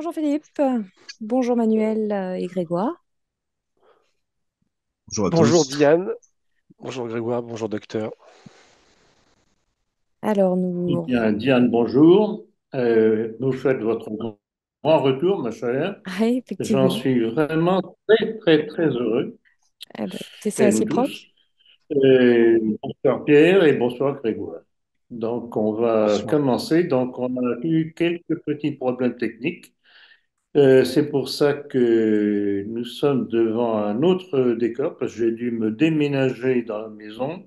Bonjour Philippe, bonjour Manuel et Grégoire. Bonjour à Bonjour tous. Diane, bonjour Grégoire, bonjour docteur. Alors Eh nous, bien, Diane, bonjour. Vous faites votre grand retour, ma chère. ah, J'en effectivement, suis vraiment très, très, très heureux. écoutez, c'est Et nous réciproque. tous. Bonsoir Pierre et bonsoir Grégoire. Donc, on va Bonsoir. commencer. Donc, on a eu quelques petits problèmes techniques. C'est pour ça que nous sommes devant un autre décor, parce que j'ai dû me déménager dans la maison,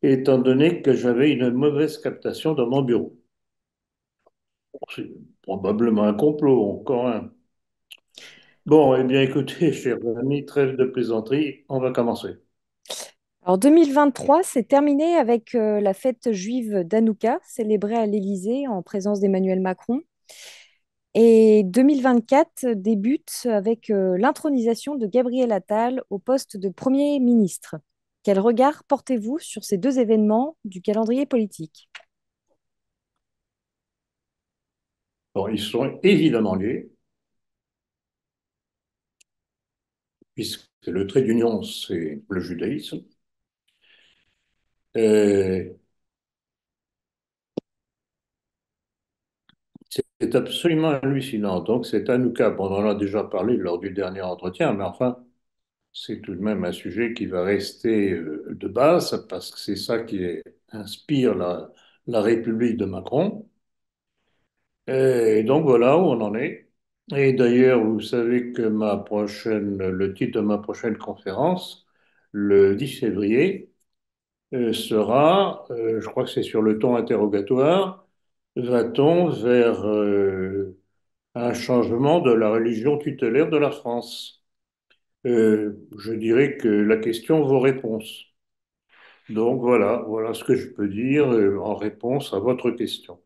étant donné que j'avais une mauvaise captation dans mon bureau. C'est probablement un complot, encore un. Bon, eh bien, écoutez, chers amis, trêve de plaisanterie, on va commencer. Alors 2023, c'est terminé avec la fête juive d'Hanouka, célébrée à l'Élysée en présence d'Emmanuel Macron. Et 2024 débute avec l'intronisation de Gabriel Attal au poste de Premier ministre. Quel regard portez-vous sur ces deux événements du calendrier politique? Bon, ils sont évidemment liés, puisque le trait d'union, c'est le judaïsme. Euh, c'est absolument hallucinant. Donc, c'est Hanouka. Bon, on en a déjà parlé lors du dernier entretien, mais enfin, c'est tout de même un sujet qui va rester de base, parce que c'est ça qui inspire la République de Macron. Et donc voilà où on en est. Et d'ailleurs, vous savez que le titre de ma prochaine conférence, le 10 février, sera, je crois que c'est sur le ton interrogatoire, va-t-on vers un changement de la religion tutélaire de la France? Je dirais que la question vaut réponse. Donc voilà ce que je peux dire en réponse à votre question.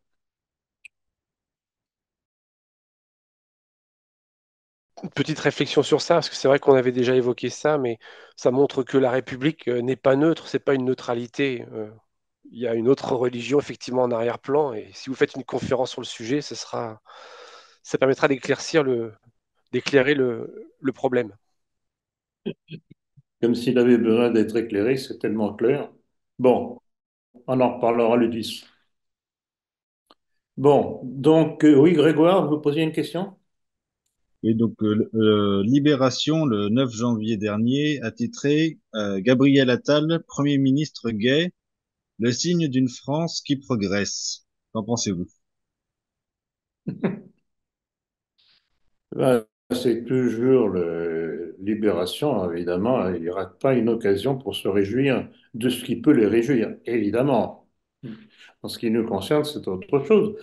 Une petite réflexion sur ça, parce que c'est vrai qu'on avait déjà évoqué ça, mais ça montre que la République n'est pas neutre, c'est pas une neutralité. Il y a une autre religion effectivement en arrière-plan, et si vous faites une conférence sur le sujet, ça permettra d'éclairer le problème. Comme s'il avait besoin d'être éclairé, c'est tellement clair. Bon, on en reparlera le 10. Bon, donc oui, Grégoire, vous posiez une question? Et donc, Libération, le 9 janvier dernier, a titré Gabriel Attal, Premier ministre gay, le signe d'une France qui progresse. Qu'en pensez-vous? Ben, c'est toujours Libération, évidemment. Il n'y aura pas une occasion pour se réjouir de ce qui peut les réjouir, évidemment. En ce qui nous concerne, c'est autre chose.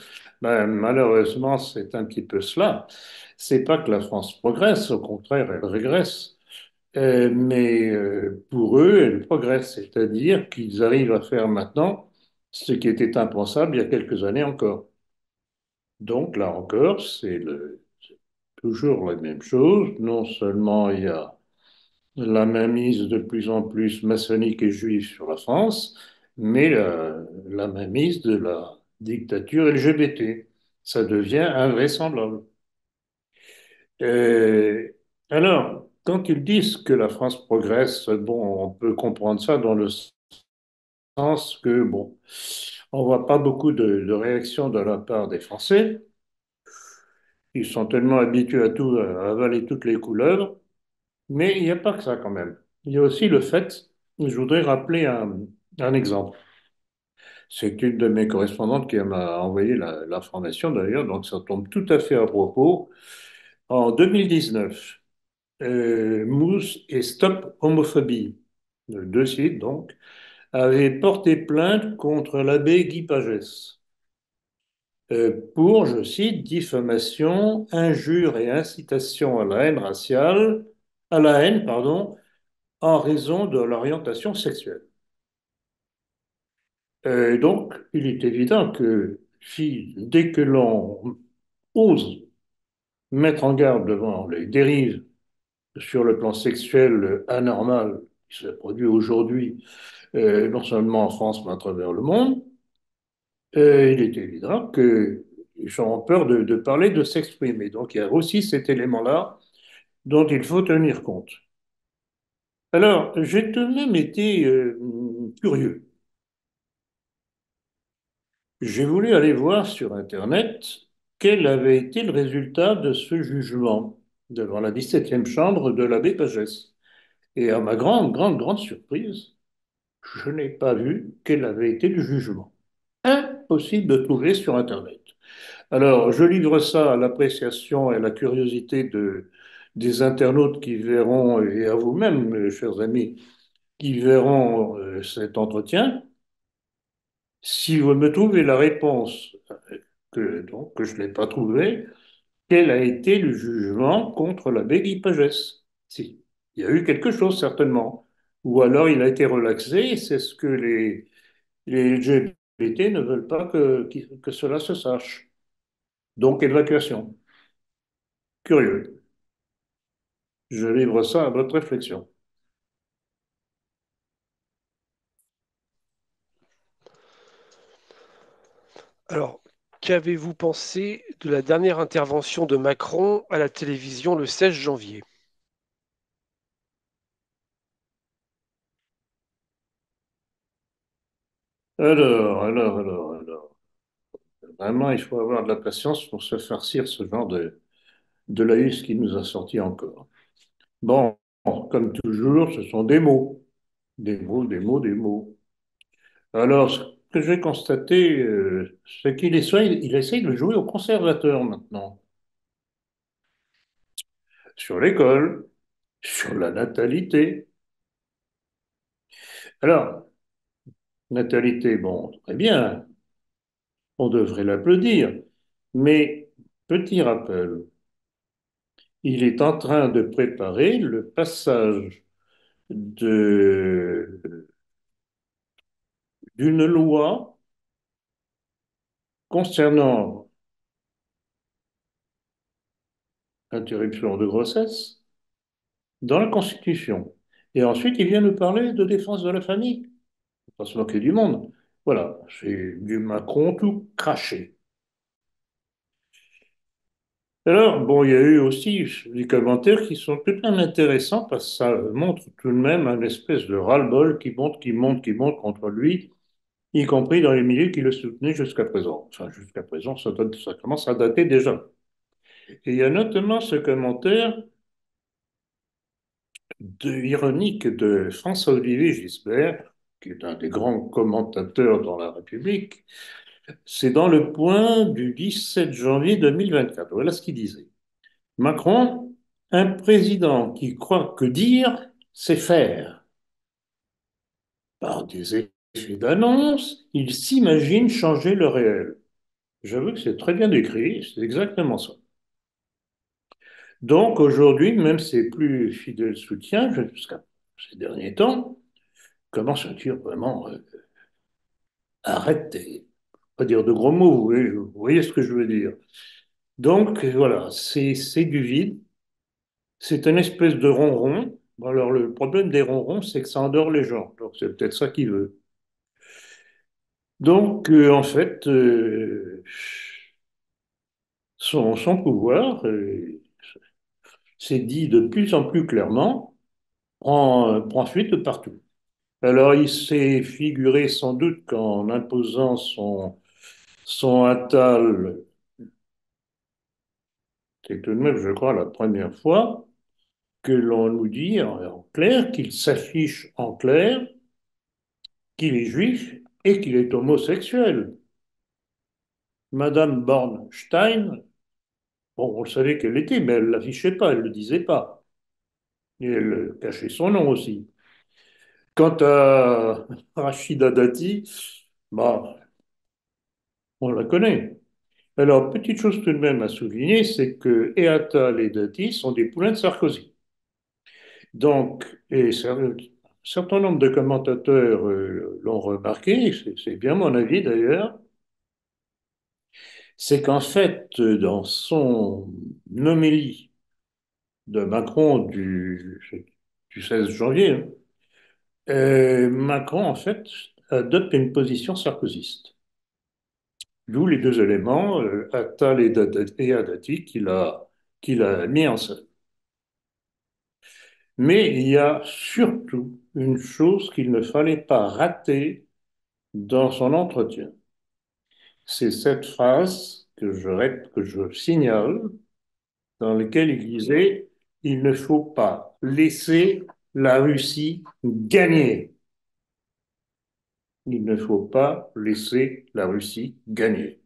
Ben, malheureusement, c'est un petit peu cela. C'est pas que la France progresse, au contraire, elle régresse. Mais pour eux, elle progresse, c'est-à-dire qu'ils arrivent à faire maintenant ce qui était impensable il y a quelques années encore. Donc là encore, c'est toujours la même chose. Non seulement il y a la mainmise de plus en plus maçonnique et juive sur la France, mais la mainmise de la dictature LGBT. Ça devient invraisemblable. Euh, alors, quand ils disent que la France progresse, bon, on peut comprendre ça dans le sens que, bon, on voit pas beaucoup de réactions de la part des Français. Ils sont tellement habitués à tout, à avaler toutes les couleuvres. Mais il n'y a pas que ça quand même. Il y a aussi le fait, je voudrais rappeler un exemple. C'est une de mes correspondantes qui m'a envoyé l'information d'ailleurs, donc ça tombe tout à fait à propos. En 2019, Mousse et Stop Homophobie, deux sites donc, avaient porté plainte contre l'abbé Guy Pagès pour, je cite, diffamation, injure et incitation à la haine raciale, à la haine, pardon, en raison de l'orientation sexuelle. Donc, il est évident que si, dès que l'on ose mettre en garde devant les dérives sur le plan sexuel anormal qui se produit aujourd'hui, non seulement en France, mais à travers le monde, il est évident qu'il les gens ont peur de parler, de s'exprimer. Donc il y a aussi cet élément-là dont il faut tenir compte. Alors, j'ai tout de même été curieux. J'ai voulu aller voir sur Internet quel avait été le résultat de ce jugement devant la 17e chambre de l'abbé Pagès. Et à ma grande, grande, grande surprise, je n'ai pas vu quel avait été le jugement. Impossible de trouver sur Internet. Alors, je livre ça à l'appréciation et à la curiosité des internautes qui verront, et à vous-même, chers amis, qui verront cet entretien. Si vous me trouvez la réponse que je n'ai pas trouvée, quel a été le jugement contre l'abbé Guy Pagès? Si, il y a eu quelque chose certainement. Ou alors il a été relaxé, c'est ce que les LGBT ne veulent pas que cela se sache. Donc évacuation. Curieux. Je livre ça à votre réflexion. Alors, qu'avez-vous pensé de la dernière intervention de Macron à la télévision le 16 janvier? Alors. Vraiment, il faut avoir de la patience pour se farcir ce genre de laïus qui nous a sorti encore. Bon, comme toujours, ce sont des mots. Des mots, des mots, des mots. Alors, ce que j'ai constaté, c'est il essaye de jouer au conservateur maintenant, sur l'école, sur la natalité. Alors, natalité, bon, très bien, on devrait l'applaudir, mais petit rappel, il est en train de préparer le passage de, d'une loi concernant l'interruption de grossesse dans la Constitution. Et ensuite, il vient nous parler de défense de la famille. Il faut pas se moquer du monde. Voilà, c'est du Macron tout craché. Alors, bon, il y a eu aussi des commentaires qui sont tout de même intéressants parce que ça montre tout de même un espèce de ras-le-bol qui monte, qui monte, qui monte contre lui, y compris dans les milieux qui le soutenaient jusqu'à présent. Enfin, jusqu'à présent, ça commence à dater déjà. Et il y a notamment ce commentaire ironique de François-Olivier Gisbert, qui est un des grands commentateurs dans la République. C'est dans Le Point du 17 janvier 2024. Voilà ce qu'il disait. Macron, un président qui croit que dire, c'est faire. Par des effets d'annonce, il s'imagine changer le réel. J'avoue que c'est très bien décrit, c'est exactement ça. Donc aujourd'hui, même ses plus fidèles soutiens, jusqu'à ces derniers temps, commencent à dire vraiment arrêtez, pas dire de gros mots, vous voyez ce que je veux dire. Donc voilà, c'est du vide, c'est une espèce de ronron. Alors le problème des ronrons, c'est que ça endort les gens. Donc c'est peut-être ça qu'il veut. Donc en fait, son pouvoir, c'est dit de plus en plus clairement, prend fuite de partout. Alors, il s'est figuré sans doute qu'en imposant son Attal, c'est tout de même, je crois, la première fois que l'on nous dit en clair qu'il s'affiche en clair qu'il est juif et qu'il est homosexuel. Madame Bornstein, bon, on savait qu'elle l'était, mais elle ne l'affichait pas, elle ne le disait pas. Et elle cachait son nom aussi. Quant à Rachida Dati, bah, on la connaît. Alors, petite chose tout de même à souligner, c'est que et Attal et Dati sont des poulains de Sarkozy. Donc, un certain nombre de commentateurs l'ont remarqué, c'est bien mon avis d'ailleurs, c'est qu'en fait, dans son homélie de Macron du 16 janvier, Macron, en fait, adopte une position sarkozyste. D'où les deux éléments, Attal et Haddati, qu'il a mis en scène. Mais il y a surtout une chose qu'il ne fallait pas rater dans son entretien. C'est cette phrase que je signale, dans laquelle il disait: il ne faut pas laisser la Russie gagner. Il ne faut pas laisser la Russie gagner.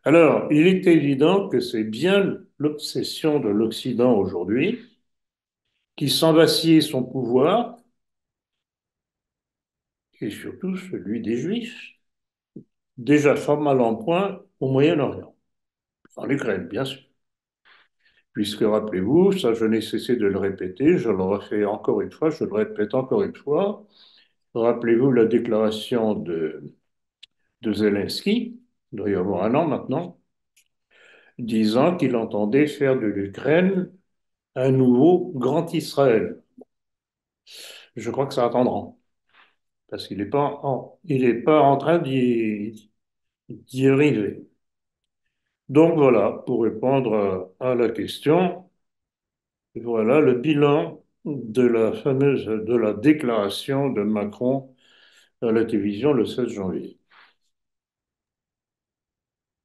Alors, il est évident que c'est bien l'obsession de l'Occident aujourd'hui qui sent vaciller son pouvoir et surtout celui des Juifs, déjà fort mal en point au Moyen-Orient, en Ukraine, bien sûr. Puisque, rappelez-vous, ça je n'ai cessé de le répéter, je le refais encore une fois, je le répète encore une fois, rappelez-vous la déclaration de Zelensky, il doit y avoir un an maintenant, disant qu'il entendait faire de l'Ukraine un nouveau grand Israël. Je crois que ça attendra, parce qu'il n'est pas, il est pas en train d'y arriver. Donc voilà, pour répondre à la question, voilà le bilan de la déclaration de Macron à la télévision le 16 janvier.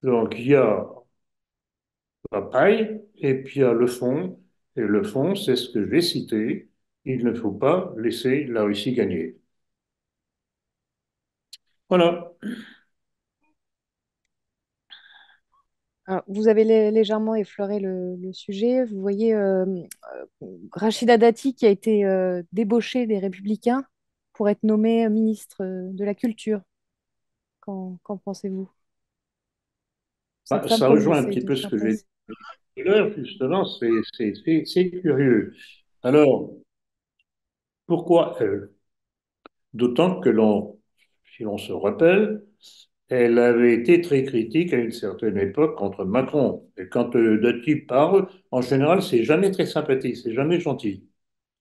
Donc il y a la paille et puis il y a le fond. Et le fond, c'est ce que je vais citer. Il ne faut pas laisser la Russie gagner. Voilà. Alors, vous avez légèrement effleuré le sujet. Vous voyez Rachida Dati qui a été débauché des Républicains pour être nommé ministre de la Culture. Qu'en pensez-vous? Cette femme Ça qu'on rejoint un essaye petit de peu ce faire que j'ai dit passer. tout à l'heure, justement, c'est curieux. Alors, pourquoi elle? D'autant que si l'on se rappelle, elle avait été très critique à une certaine époque contre Macron. Et quand Dati parle, en général, c'est jamais très sympathique, c'est jamais gentil.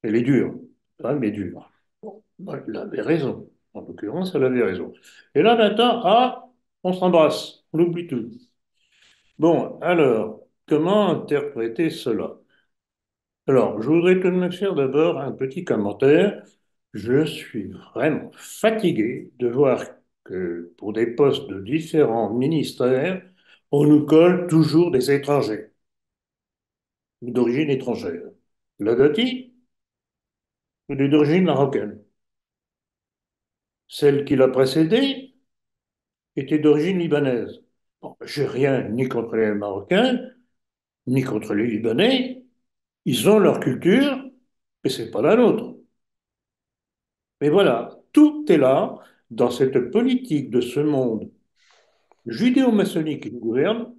Elle est dure, quand même dure. Bon, bah, elle avait raison. En l'occurrence, elle avait raison. Et là, maintenant, ah, on s'embrasse, on oublie tout. Bon, alors, comment interpréter cela? Alors, je voudrais tout de même faire d'abord un petit commentaire. Je suis vraiment fatigué de voir que pour des postes de différents ministères, on nous colle toujours des étrangers ou d'origine étrangère. La Dati, elle est d'origine marocaine. Celle qui l'a précédée était d'origine libanaise. Bon, j'ai rien ni contre les Marocains, ni contre les Libanais. Ils ont leur culture, mais c'est pas la nôtre. Mais voilà, tout est là dans cette politique de ce monde judéo-maçonnique qui nous gouverne,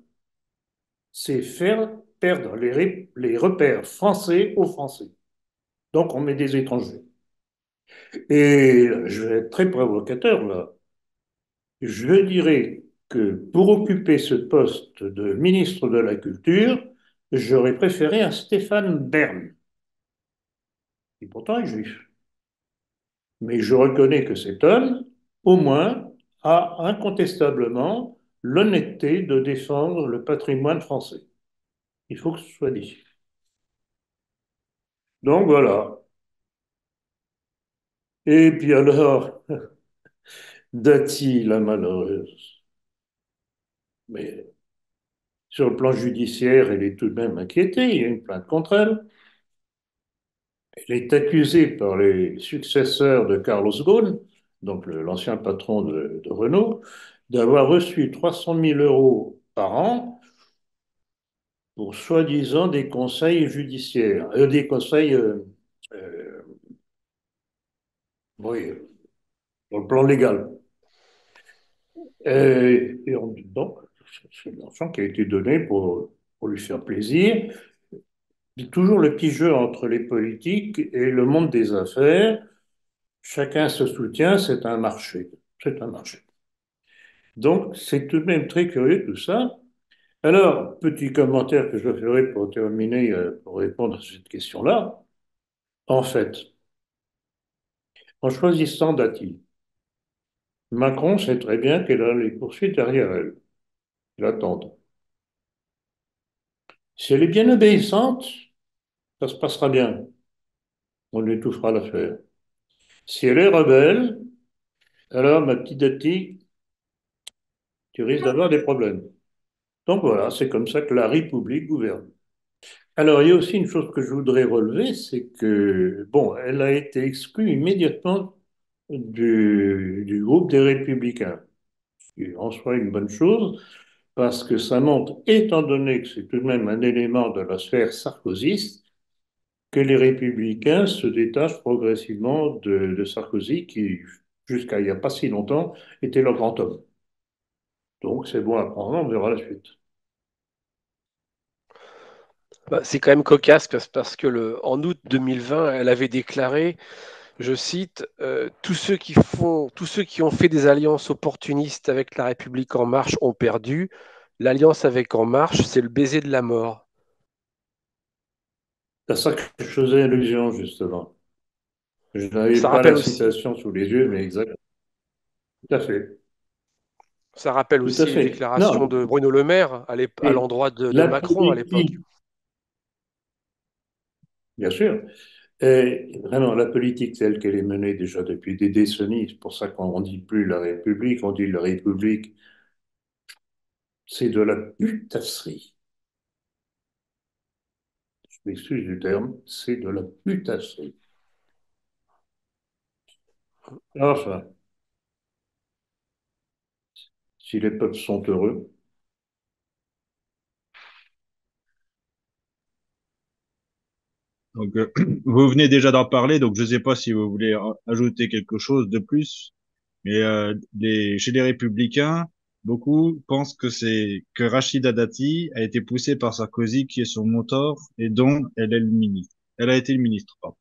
c'est faire perdre les repères français aux Français. Donc on met des étrangers. Et je vais être très provocateur là. Je dirais que pour occuper ce poste de ministre de la Culture, j'aurais préféré un Stéphane Bern, qui pourtant est juif. Mais je reconnais que cet homme, au moins, a incontestablement l'honnêteté de défendre le patrimoine français. Il faut que ce soit dit. Donc voilà. Et puis alors, Dati, la malheureuse. Mais sur le plan judiciaire, elle est tout de même inquiétée. Il y a une plainte contre elle. Elle est accusée par les successeurs de Carlos Ghosn, donc l'ancien patron de Renault, d'avoir reçu 300 000 euros par an pour soi-disant des conseils judiciaires, des conseils, euh, oui, sur le plan légal. Et on dit, bon, c'est l'argent qui a été donné pour lui faire plaisir. C'est toujours le petit jeu entre les politiques et le monde des affaires. Chacun se soutient, c'est un marché. C'est un marché. Donc, c'est tout de même très curieux tout ça. Alors, petit commentaire que je ferai pour terminer, pour répondre à cette question-là. En fait, en choisissant Dati, Macron sait très bien qu'elle a les poursuites derrière elle. Il attend. Si elle est bien obéissante, ça se passera bien. On lui étouffera l'affaire. Si elle est rebelle, alors, ma petite Dati, tu risques d'avoir des problèmes. Donc voilà, c'est comme ça que la République gouverne. Alors, il y a aussi une chose que je voudrais relever, c'est que, bon, elle a été exclue immédiatement du groupe des Républicains, ce qui est en soi une bonne chose, parce que ça montre, étant donné que c'est tout de même un élément de la sphère sarkozyste, que les Républicains se détachent progressivement de Sarkozy, qui, jusqu'à il n'y a pas si longtemps, était leur grand homme. Donc, c'est bon à prendre, on verra la suite. Bah, c'est quand même cocasse parce que en août 2020, elle avait déclaré, je cite, tous ceux qui ont fait des alliances opportunistes avec La République En Marche ont perdu. L'alliance avec En Marche, c'est le baiser de la mort. C'est à ça que je faisais allusion, justement. Je n'avais Ça pas la rappelle aussi, citation sous les yeux, mais exact. Tout à fait. Ça rappelle Tout à aussi les fait. Non, déclarations de Bruno Le Maire à et l'endroit de la Macron à l'époque. politique, bien sûr, et vraiment, la politique telle qu'elle est menée déjà depuis des décennies, c'est pour ça qu'on ne dit plus la République, on dit la République, c'est de la putasserie. Je m'excuse du terme, c'est de la putasserie. Enfin, si les peuples sont heureux, Donc, vous venez déjà d'en parler, donc je ne sais pas si vous voulez ajouter quelque chose de plus, mais chez les Républicains, beaucoup pensent que Rachida Dati a été poussée par Sarkozy, qui est son mentor et dont elle est le ministre. Elle a été le ministre. Pardon.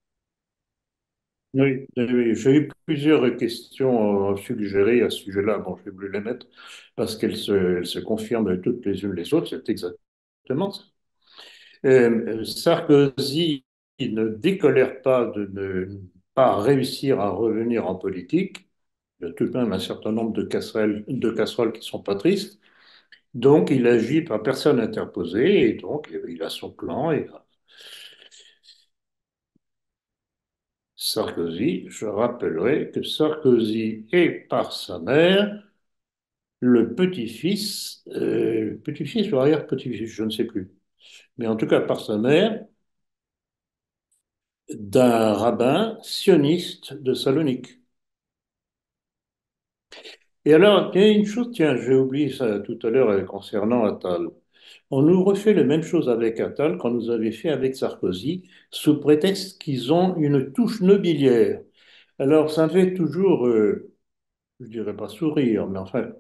oui, oui, j'ai eu plusieurs questions suggérées à ce sujet-là. Bon, je vais plus les mettre parce elles se confirment toutes les unes les autres. C'est exactement ça. Sarkozy ne décolère pas de ne pas réussir à revenir en politique. Il y a tout de même un certain nombre de casseroles qui ne sont pas tristes. Donc, il agit par personne interposée et donc il a son plan. Et Sarkozy, je rappellerai que Sarkozy est par sa mère le petit-fils ou arrière-petit-fils, je ne sais plus, mais en tout cas par sa mère, d'un rabbin sioniste de Salonique. Et alors, il y a une chose, tiens, j'ai oublié ça tout à l'heure concernant Attal. On nous refait la même chose avec Attal qu'on nous avait fait avec Sarkozy, sous prétexte qu'ils ont une touche nobiliaire. Alors, ça me fait toujours, je dirais pas sourire, mais enfin,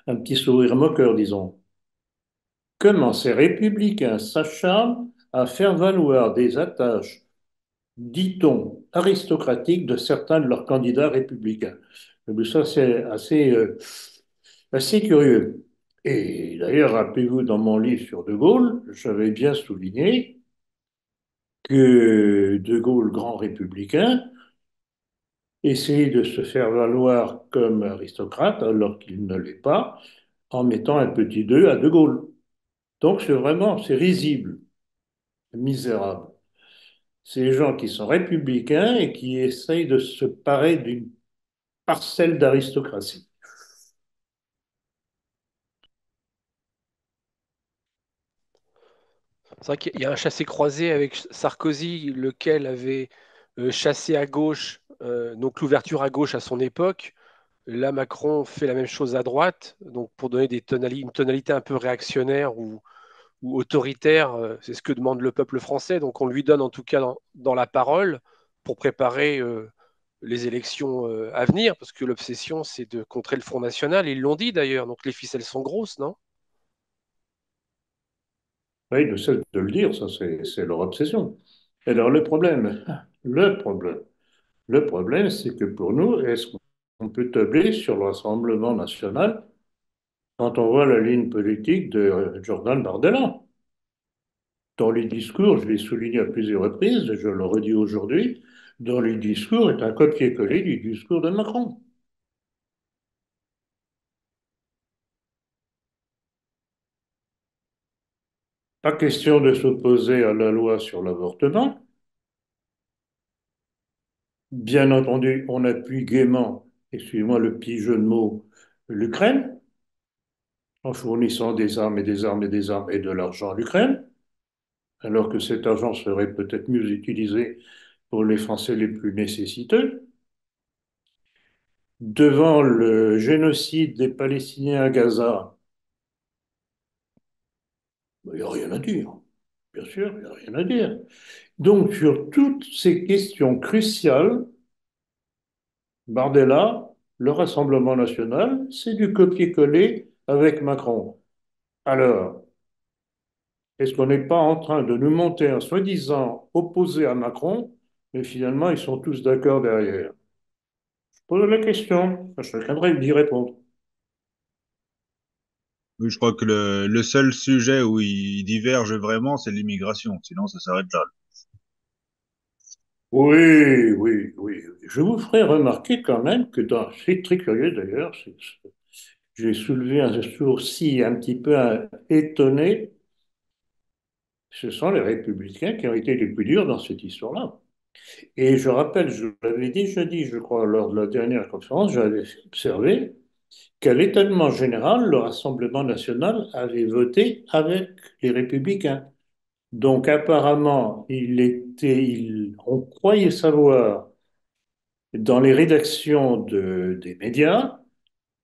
un petit sourire moqueur, disons. Comment ces républicains s'acharnent à faire valoir des attaches, dit-on, aristocratiques de certains de leurs candidats républicains. Mais ça, c'est assez curieux. Et d'ailleurs, rappelez-vous, dans mon livre sur De Gaulle, j'avais bien souligné que De Gaulle, grand républicain, essayait de se faire valoir comme aristocrate alors qu'il ne l'est pas, en mettant un petit 2 à De Gaulle. Donc c'est vraiment, c'est risible, misérable. C'est les gens qui sont républicains et qui essayent de se parer d'une parcelle d'aristocratie. C'est vrai qu'il y a un chassé-croisé avec Sarkozy, lequel avait chassé à gauche, donc l'ouverture à gauche à son époque. Là, Macron fait la même chose à droite, donc pour donner une tonalité un peu réactionnaire ou autoritaire, c'est ce que demande le peuple français. Donc on lui donne en tout cas dans la parole pour préparer les élections à venir, parce que l'obsession, c'est de contrer le Front National. Ils l'ont dit d'ailleurs, donc les ficelles sont grosses, non? Oui, ils ne cessent de le dire, ça c'est leur obsession. Et alors le problème, le problème, c'est que pour nous, est-ce qu'on peut tabler sur le Rassemblement national quand on voit la ligne politique de Jordan Bardella? Dans les discours, je l'ai souligné à plusieurs reprises, et je le redis aujourd'hui, dans les discours est un copier-coller du discours de Macron. Pas question de s'opposer à la loi sur l'avortement. Bien entendu, on appuie gaiement, excusez-moi le petit jeu de mots, l'Ukraine, en fournissant des armes et des armes et des armes et de l'argent à l'Ukraine, alors que cet argent serait peut-être mieux utilisé pour les Français les plus nécessiteux. Devant le génocide des Palestiniens à Gaza, il n'y a rien à dire. Bien sûr, il n'y a rien à dire. Donc, sur toutes ces questions cruciales, Bardella, le Rassemblement national, c'est du copier-coller avec Macron. Alors, est-ce qu'on n'est pas en train de nous monter un soi-disant opposé à Macron, mais finalement, ils sont tous d'accord derrière? Je pose la question, chacun devrait d'y répondre. Oui, je crois que le seul sujet où ils divergent vraiment, c'est l'immigration. Sinon, ça s'arrête là. Oui, oui, oui. Je vous ferai remarquer quand même que c'est très curieux d'ailleurs, j'ai soulevé un sourcil un petit peu étonné. Ce sont les républicains qui ont été les plus durs dans cette histoire-là. Et je rappelle, je l'avais dit jeudi, je crois, lors de la dernière conférence, j'avais observé qu'à l'étonnement général, le Rassemblement national avait voté avec les républicains. Donc apparemment, on croyait savoir dans les rédactions des médias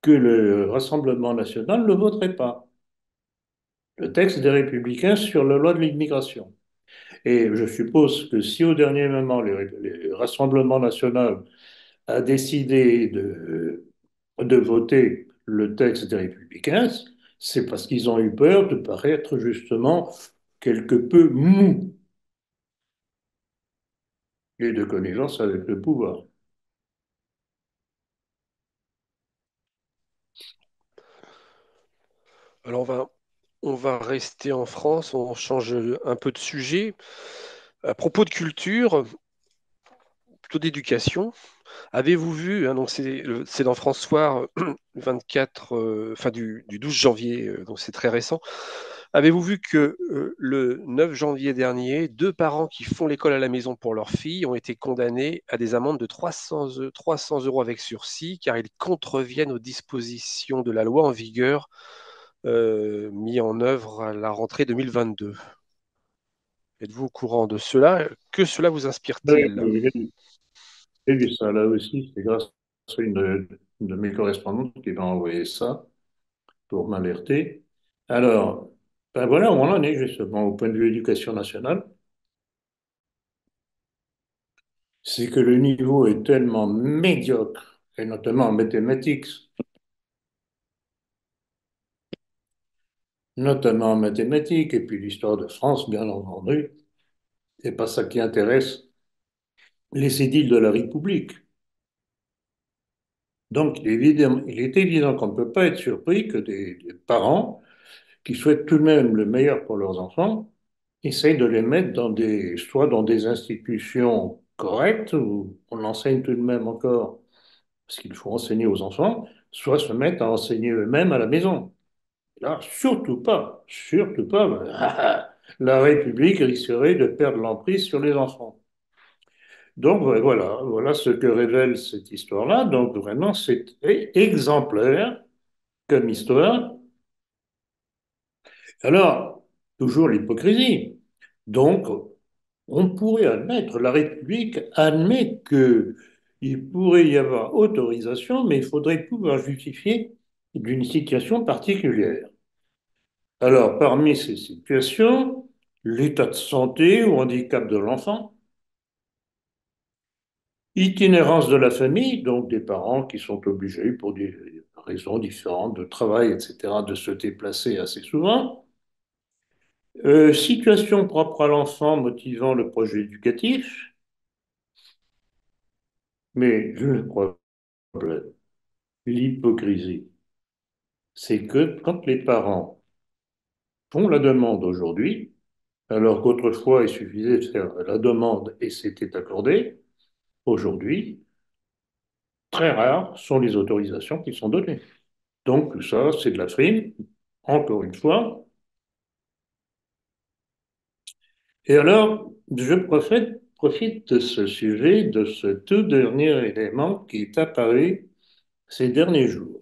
que le Rassemblement national ne voterait pas le texte des républicains sur la loi de l'immigration. Et je suppose que si au dernier moment, le Rassemblement national a décidé de voter le texte des républicains, c'est parce qu'ils ont eu peur de paraître justement quelque peu mou et de connivence avec le pouvoir. Alors on va rester en France, on change un peu de sujet. À propos de culture, plutôt d'éducation, avez-vous vu, hein, donc c'est dans François 24, enfin du 12 janvier, donc c'est très récent. Avez-vous vu que le 9 janvier dernier, deux parents qui font l'école à la maison pour leur fille ont été condamnés à des amendes de 300 euros avec sursis car ils contreviennent aux dispositions de la loi en vigueur mis en œuvre à la rentrée 2022. Êtes-vous au courant de cela? Que cela vous Oui, inspire-t-il? j'ai vu ça là aussi, c'est grâce à une de mes correspondantes qui m'a envoyé ça pour m'alerter. Alors, ben voilà où on en est justement au point de vue éducation nationale. C'est que le niveau est tellement médiocre, et notamment en mathématiques, et puis l'histoire de France, bien entendu, c'est pas ça qui intéresse les édiles de la République. Donc, il est évident qu'on ne peut pas être surpris que des parents qui souhaitent tout de même le meilleur pour leurs enfants essayent de les mettre soit dans des institutions correctes où on enseigne tout de même encore ce qu'il faut enseigner aux enfants, soit se mettent à enseigner eux-mêmes à la maison. Là, surtout pas. La République risquerait de perdre l'emprise sur les enfants. Donc voilà ce que révèle cette histoire-là. Donc vraiment, c'est exemplaire comme histoire. Alors, toujours l'hypocrisie. Donc, on pourrait admettre, la République admet qu'il pourrait y avoir autorisation, mais il faudrait pouvoir justifier d'une situation particulière. Alors, parmi ces situations, l'état de santé ou handicap de l'enfant, itinérance de la famille, donc des parents qui sont obligés pour des raisons différentes de travail, etc., de se déplacer assez souvent, situation propre à l'enfant motivant le projet éducatif, mais le problème, l'hypocrisie, c'est que quand les parents font la demande aujourd'hui, alors qu'autrefois il suffisait de faire la demande et c'était accordé, aujourd'hui, très rares sont les autorisations qui sont données. Donc ça, c'est de la frime, encore une fois, Et alors, je profite de ce sujet, de ce tout dernier élément qui est apparu ces derniers jours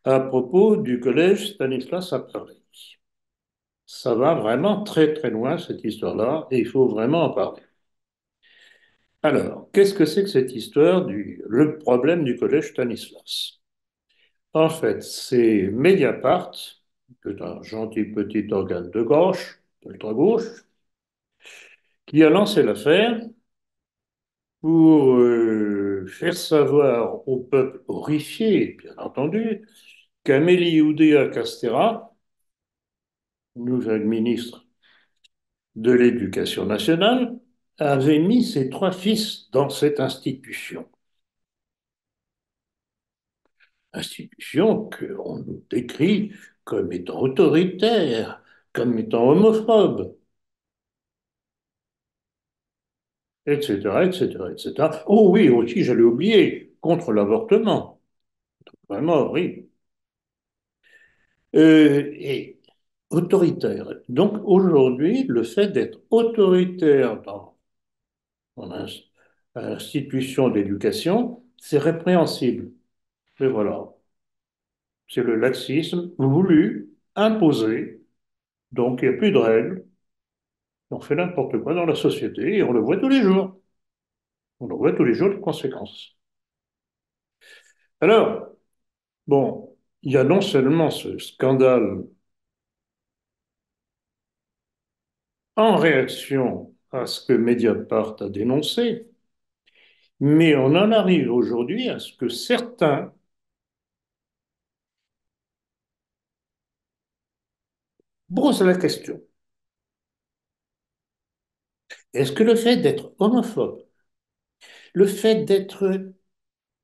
à propos du collège Stanislas à Paris. Ça va vraiment très très loin cette histoire-là et il faut vraiment en parler. Alors, qu'est-ce que c'est que cette histoire le problème du collège Stanislas? En fait, c'est Mediapart, qui est un gentil petit organe de gauche, ultra-gauche, qui a lancé l'affaire pour faire savoir au peuple horrifié, bien entendu, qu'Amélie Oudéa Castéra, nouvelle ministre de l'Éducation nationale, avait mis ses trois fils dans cette institution. Institution qu'on nous décrit comme étant autoritaire, comme étant homophobe, etc., etc., etc. Oh oui, aussi, j'allais oublier, contre l'avortement. Vraiment horrible. Et autoritaire. Donc aujourd'hui, le fait d'être autoritaire dans l'institution d'éducation, c'est répréhensible. Et voilà, c'est le laxisme voulu, imposé. Donc il n'y a plus de règles. On fait n'importe quoi dans la société et on le voit tous les jours. On le voit tous les jours, les conséquences. Alors, bon, il y a non seulement ce scandale en réaction à ce que Mediapart a dénoncé, mais on en arrive aujourd'hui à ce que certains brossent la question. Est-ce que le fait d'être homophobe, le fait d'être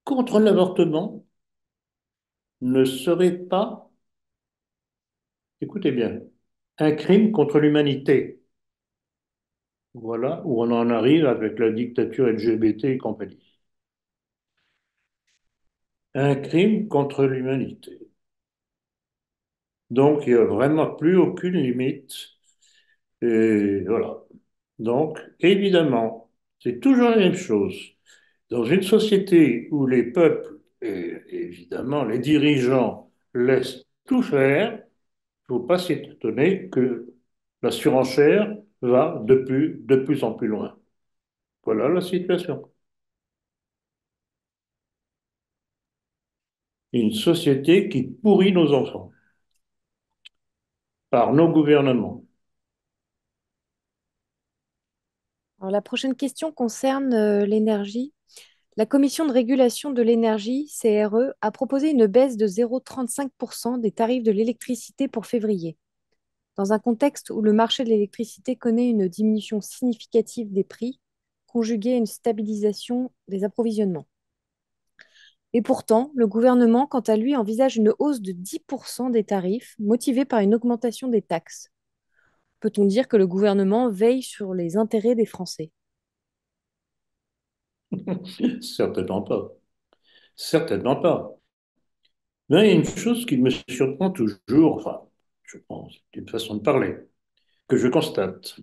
contre l'avortement ne serait pas, écoutez bien, un crime contre l'humanité? Voilà où on en arrive avec la dictature LGBT et compagnie. Un crime contre l'humanité. Donc, il n'y a vraiment plus aucune limite. Et voilà. Donc, évidemment, c'est toujours la même chose. Dans une société où les peuples et évidemment les dirigeants laissent tout faire, il ne faut pas s'étonner que la surenchère va de plus en plus loin. Voilà la situation. Une société qui pourrit nos enfants par nos gouvernements. Alors, la prochaine question concerne l'énergie. La Commission de régulation de l'énergie, CRE, a proposé une baisse de 0,35% des tarifs de l'électricité pour février, dans un contexte où le marché de l'électricité connaît une diminution significative des prix, conjuguée à une stabilisation des approvisionnements. Et pourtant, le gouvernement, quant à lui, envisage une hausse de 10% des tarifs, motivée par une augmentation des taxes. Peut-on dire que le gouvernement veille sur les intérêts des Français? Certainement pas. Certainement pas. Mais il y a une chose qui me surprend toujours, enfin, je pense, d'une façon de parler, que je constate.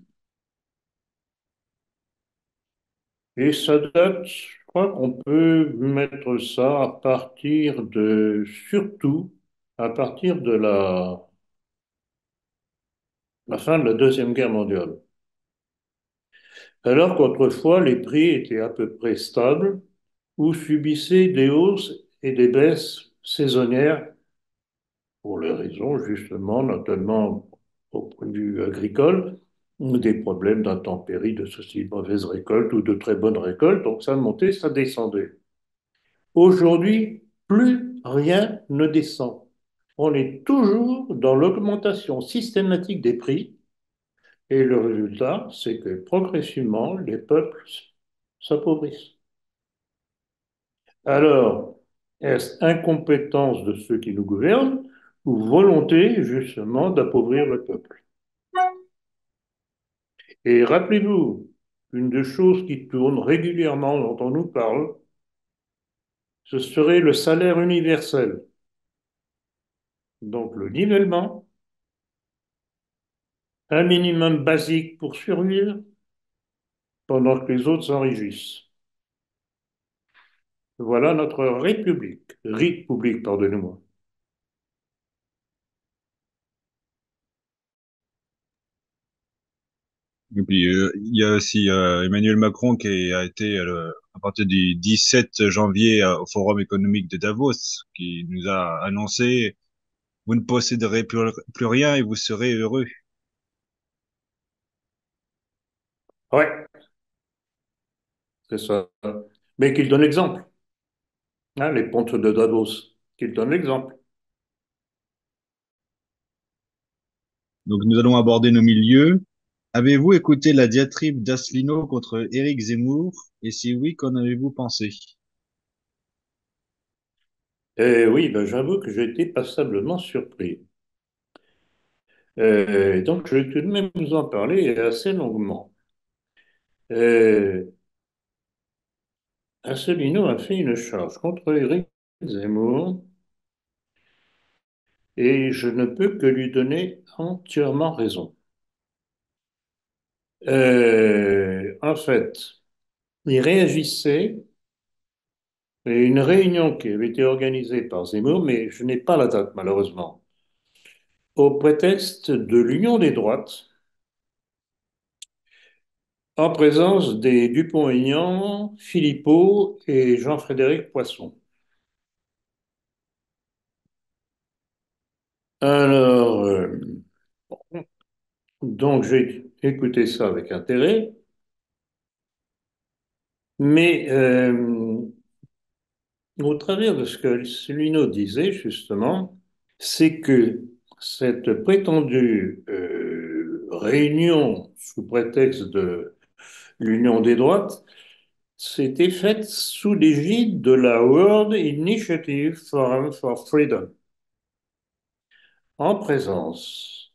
Et ça date, je crois qu'on peut mettre ça à partir de, surtout à partir de la fin de la Deuxième Guerre mondiale. Alors qu'autrefois, les prix étaient à peu près stables ou subissaient des hausses et des baisses saisonnières pour les raisons, justement, notamment au point de vue agricole, des problèmes d'intempéries, de ceci, de mauvaises récoltes ou de très bonnes récoltes. Donc ça montait, ça descendait. Aujourd'hui, plus rien ne descend. On est toujours dans l'augmentation systématique des prix et le résultat, c'est que progressivement, les peuples s'appauvrissent. Alors, est-ce incompétence de ceux qui nous gouvernent ou volonté justement d'appauvrir le peuple? Et rappelez-vous, une des choses qui tourne régulièrement dont on nous parle, ce serait le salaire universel. Donc le nivellement Un minimum basique pour survivre pendant que les autres s'enrichissent. Voilà notre République. République, pardonnez-moi. Et puis, il y a aussi Emmanuel Macron qui a été à partir du 17 janvier au Forum économique de Davos, qui nous a annoncé, vous ne posséderez plus rien et vous serez heureux. Ouais, c'est ça. Mais qu'il donne l'exemple. Hein, les pontes de Davos, qu'il donne l'exemple. Donc, nous allons aborder nos milieux. Avez-vous écouté la diatribe d'Asselineau contre Éric Zemmour? Et si oui, qu'en avez-vous pensé? Et oui, ben, j'avoue que j'ai été passablement surpris. Donc, je vais tout de même vous en parler assez longuement. Euh, Asselineau a fait une charge contre Éric Zemmour et je ne peux que lui donner entièrement raison. En fait, il réagissait à une réunion qui avait été organisée par Zemmour, mais je n'ai pas la date malheureusement, au prétexte de l'Union des droites, en présence des Dupont-Aignan, Philippot et Jean-Frédéric Poisson. Alors, donc j'ai écouté ça avec intérêt, mais au travers de ce que Céline disait justement, c'est que cette prétendue réunion sous prétexte de l'Union des droites s'était faite sous l'égide de la World Initiative Forum for Freedom, en présence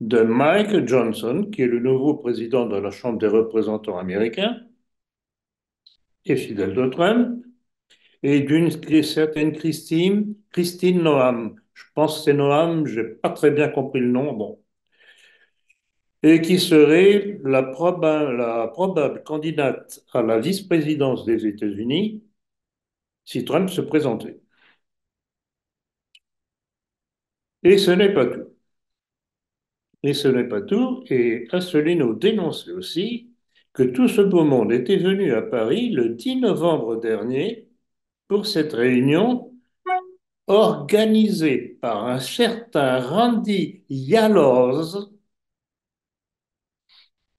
de Mike Johnson, qui est le nouveau président de la Chambre des représentants américains et fidèle de Trump, et d'une certaine Christine Noam. Je pense que c'est Noam, je n'ai pas très bien compris le nom, bon. Et qui serait la probable candidate à la vice-présidence des États-Unis si Trump se présentait. Et ce n'est pas tout. Et ce n'est pas tout. Et Asselineau dénonçait aussi que tout ce beau monde était venu à Paris le 10 novembre dernier pour cette réunion organisée par un certain Randy Yaloz,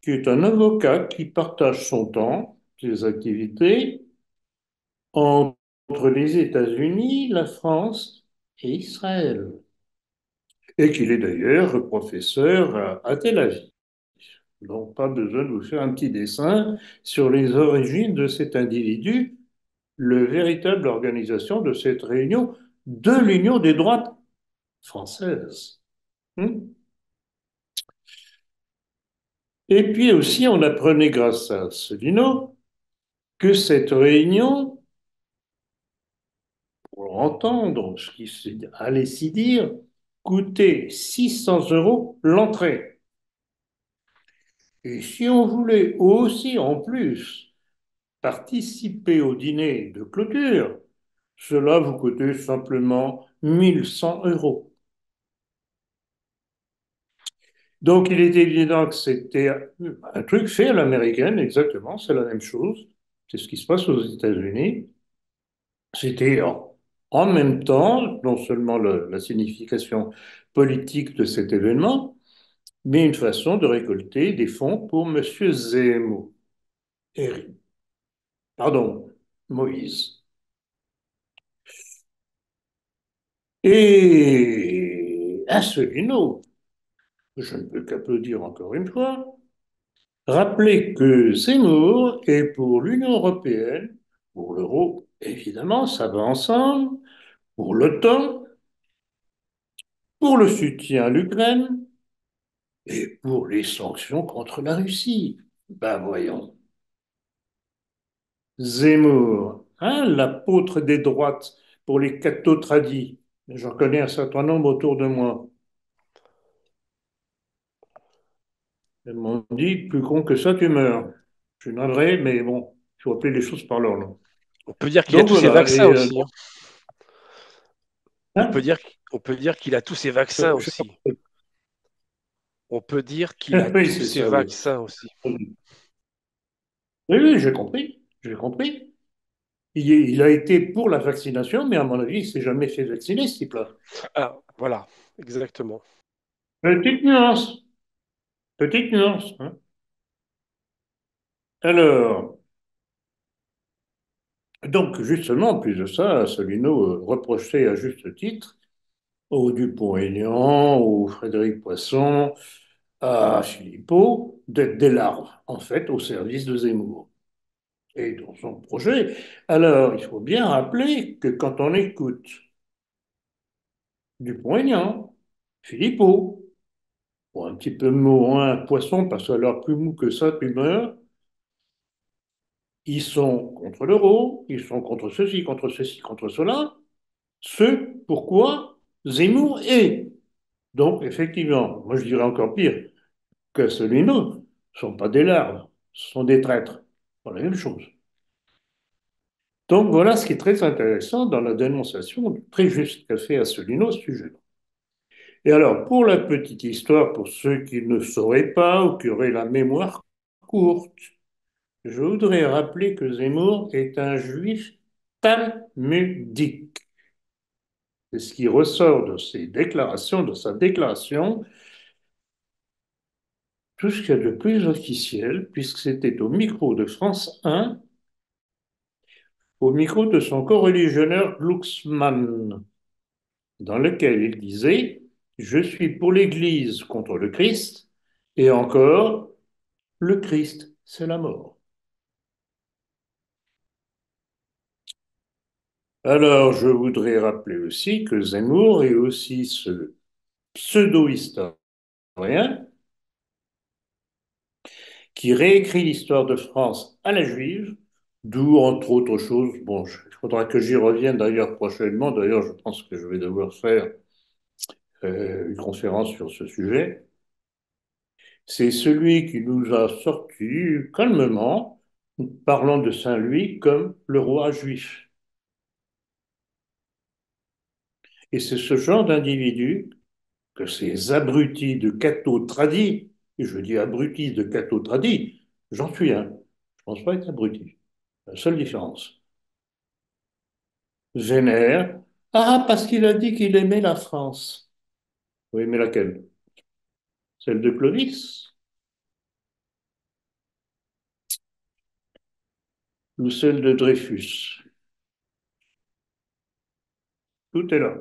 qui est un avocat qui partage son temps, ses activités, entre les États-Unis, la France et Israël. Et qu'il est d'ailleurs professeur à Tel Aviv. Donc, pas besoin de vous faire un petit dessin sur les origines de cet individu, le véritable organisation de cette réunion de l'Union des droites françaises. Et puis aussi, on apprenait grâce à Asselineau que cette réunion, pour entendre ce qui allait s'y dire, coûtait 600 € l'entrée. Et si on voulait aussi, en plus, participer au dîner de clôture, cela vous coûtait simplement 1 100 €. Donc, il est évident que c'était un truc fait à l'américaine, exactement, c'est la même chose. C'est ce qui se passe aux États-Unis. C'était en même temps, non seulement la signification politique de cet événement, mais une façon de récolter des fonds pour M. Zemmour. Éric. Pardon, Moïse. Et Asselineau, je ne peux qu'applaudir encore une fois, rappeler que Zemmour est pour l'Union européenne, pour l'euro, évidemment, ça va ensemble, pour l'OTAN, pour le soutien à l'Ukraine et pour les sanctions contre la Russie. Ben voyons. Zemmour, hein, l'apôtre des droites pour les cathos tradis. J'en connais un certain nombre autour de moi. Ils m'ont dit, plus con que ça, tu meurs. Je suis navré, mais bon, il faut appeler les choses par leur nom. On peut dire qu'il a Donc tous ses voilà, vaccins et aussi, hein. hein, On peut dire qu'il a tous ses vaccins je sais pas. aussi. On peut dire qu'il a Oui, tous c'est ses ça, oui. vaccins aussi. Oui, oui, j'ai compris, j'ai compris. Il a été pour la vaccination, mais à mon avis, il ne s'est jamais fait vacciner, ce type-là. Ah, voilà, exactement. Petite nuance, petite nuance, hein. Alors, donc, justement, en plus de ça, Asselineau reprochait à juste titre au Dupont-Aignan, au Frédéric Poisson, à Philippot, d'être des larves, en fait, au service de Zemmour et dans son projet. Alors, il faut bien rappeler que quand on écoute Dupont-Aignan, Philippot, ou un petit peu moins Poisson, parce que alors plus mou que ça, tu meurs, ils sont contre l'euro, ils sont contre ceci, contre cela, ce pourquoi Zemmour est. Donc, effectivement, moi je dirais encore pire, que ceux-là ne sont pas des larves, ce sont des traîtres. C'est la même chose. Donc voilà ce qui est très intéressant dans la dénonciation très juste qu'a fait Asselineau à ce sujet-là. Et alors, pour la petite histoire, pour ceux qui ne sauraient pas ou qui auraient la mémoire courte, je voudrais rappeler que Zemmour est un juif talmudique. C'est ce qui ressort de ses déclarations, de sa déclaration, tout ce qu'il y a de plus officiel, puisque c'était au micro de France 1, au micro de son coreligionnaire Glucksmann, dans lequel il disait: Je suis pour l'Église contre le Christ, et encore, le Christ, c'est la mort. Alors, je voudrais rappeler aussi que Zemmour est aussi ce pseudo-historien qui réécrit l'histoire de France à la juive, d'où, entre autres choses, bon, il faudra que j'y revienne d'ailleurs prochainement, d'ailleurs je pense que je vais devoir faire une conférence sur ce sujet. C'est celui qui nous a sorti calmement, parlant de Saint-Louis comme le roi juif. Et c'est ce genre d'individu que ces abrutis de cathos tradis, et je dis abrutis de cathos tradis, j'en suis un. Je ne pense pas être abruti. La seule différence. Vénère. Ah, parce qu'il a dit qu'il aimait la France. Oui, mais laquelle? Celle de Clovis ou celle de Dreyfus? Tout est là.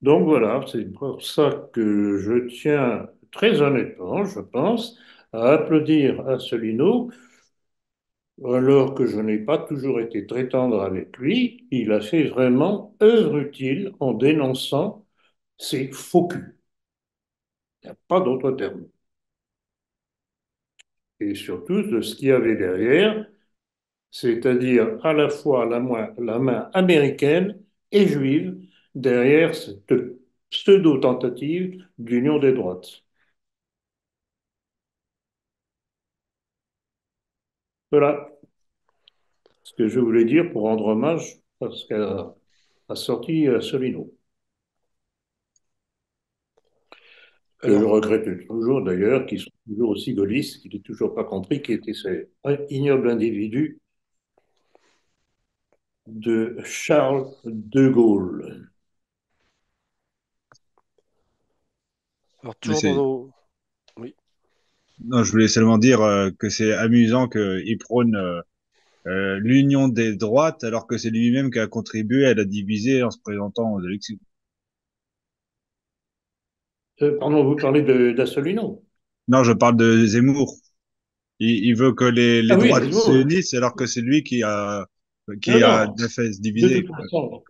Donc voilà, c'est pour ça que je tiens très honnêtement, je pense, à applaudir Asselineau, alors que je n'ai pas toujours été très tendre avec lui. Il a fait vraiment œuvre utile en dénonçant ces faux culs. Il n'y a pas d'autre terme. Et surtout de ce qu'il y avait derrière, c'est-à-dire à la fois la main américaine et juive derrière cette pseudo-tentative d'union des droites. Voilà ce que je voulais dire pour rendre hommage à ce qu'a sorti Solino, que je Alors, regrette toujours d'ailleurs, qui sont toujours aussi gaullistes, qu'il n'ait toujours pas compris qui était ce ignoble individu de Charles de Gaulle. alors Mais toujours dans nos... Oui. non, je voulais seulement dire que c'est amusant qu'il prône l'union des droites alors que c'est lui-même qui a contribué à la diviser en se présentant aux élections. Pardon, vous parlez d'Assolino? Non, je parle de Zemmour. Il veut que Ah les oui, droites se Zemmour. unissent alors que c'est lui Non, qui a non. fait se De diviser, toute quoi. façon,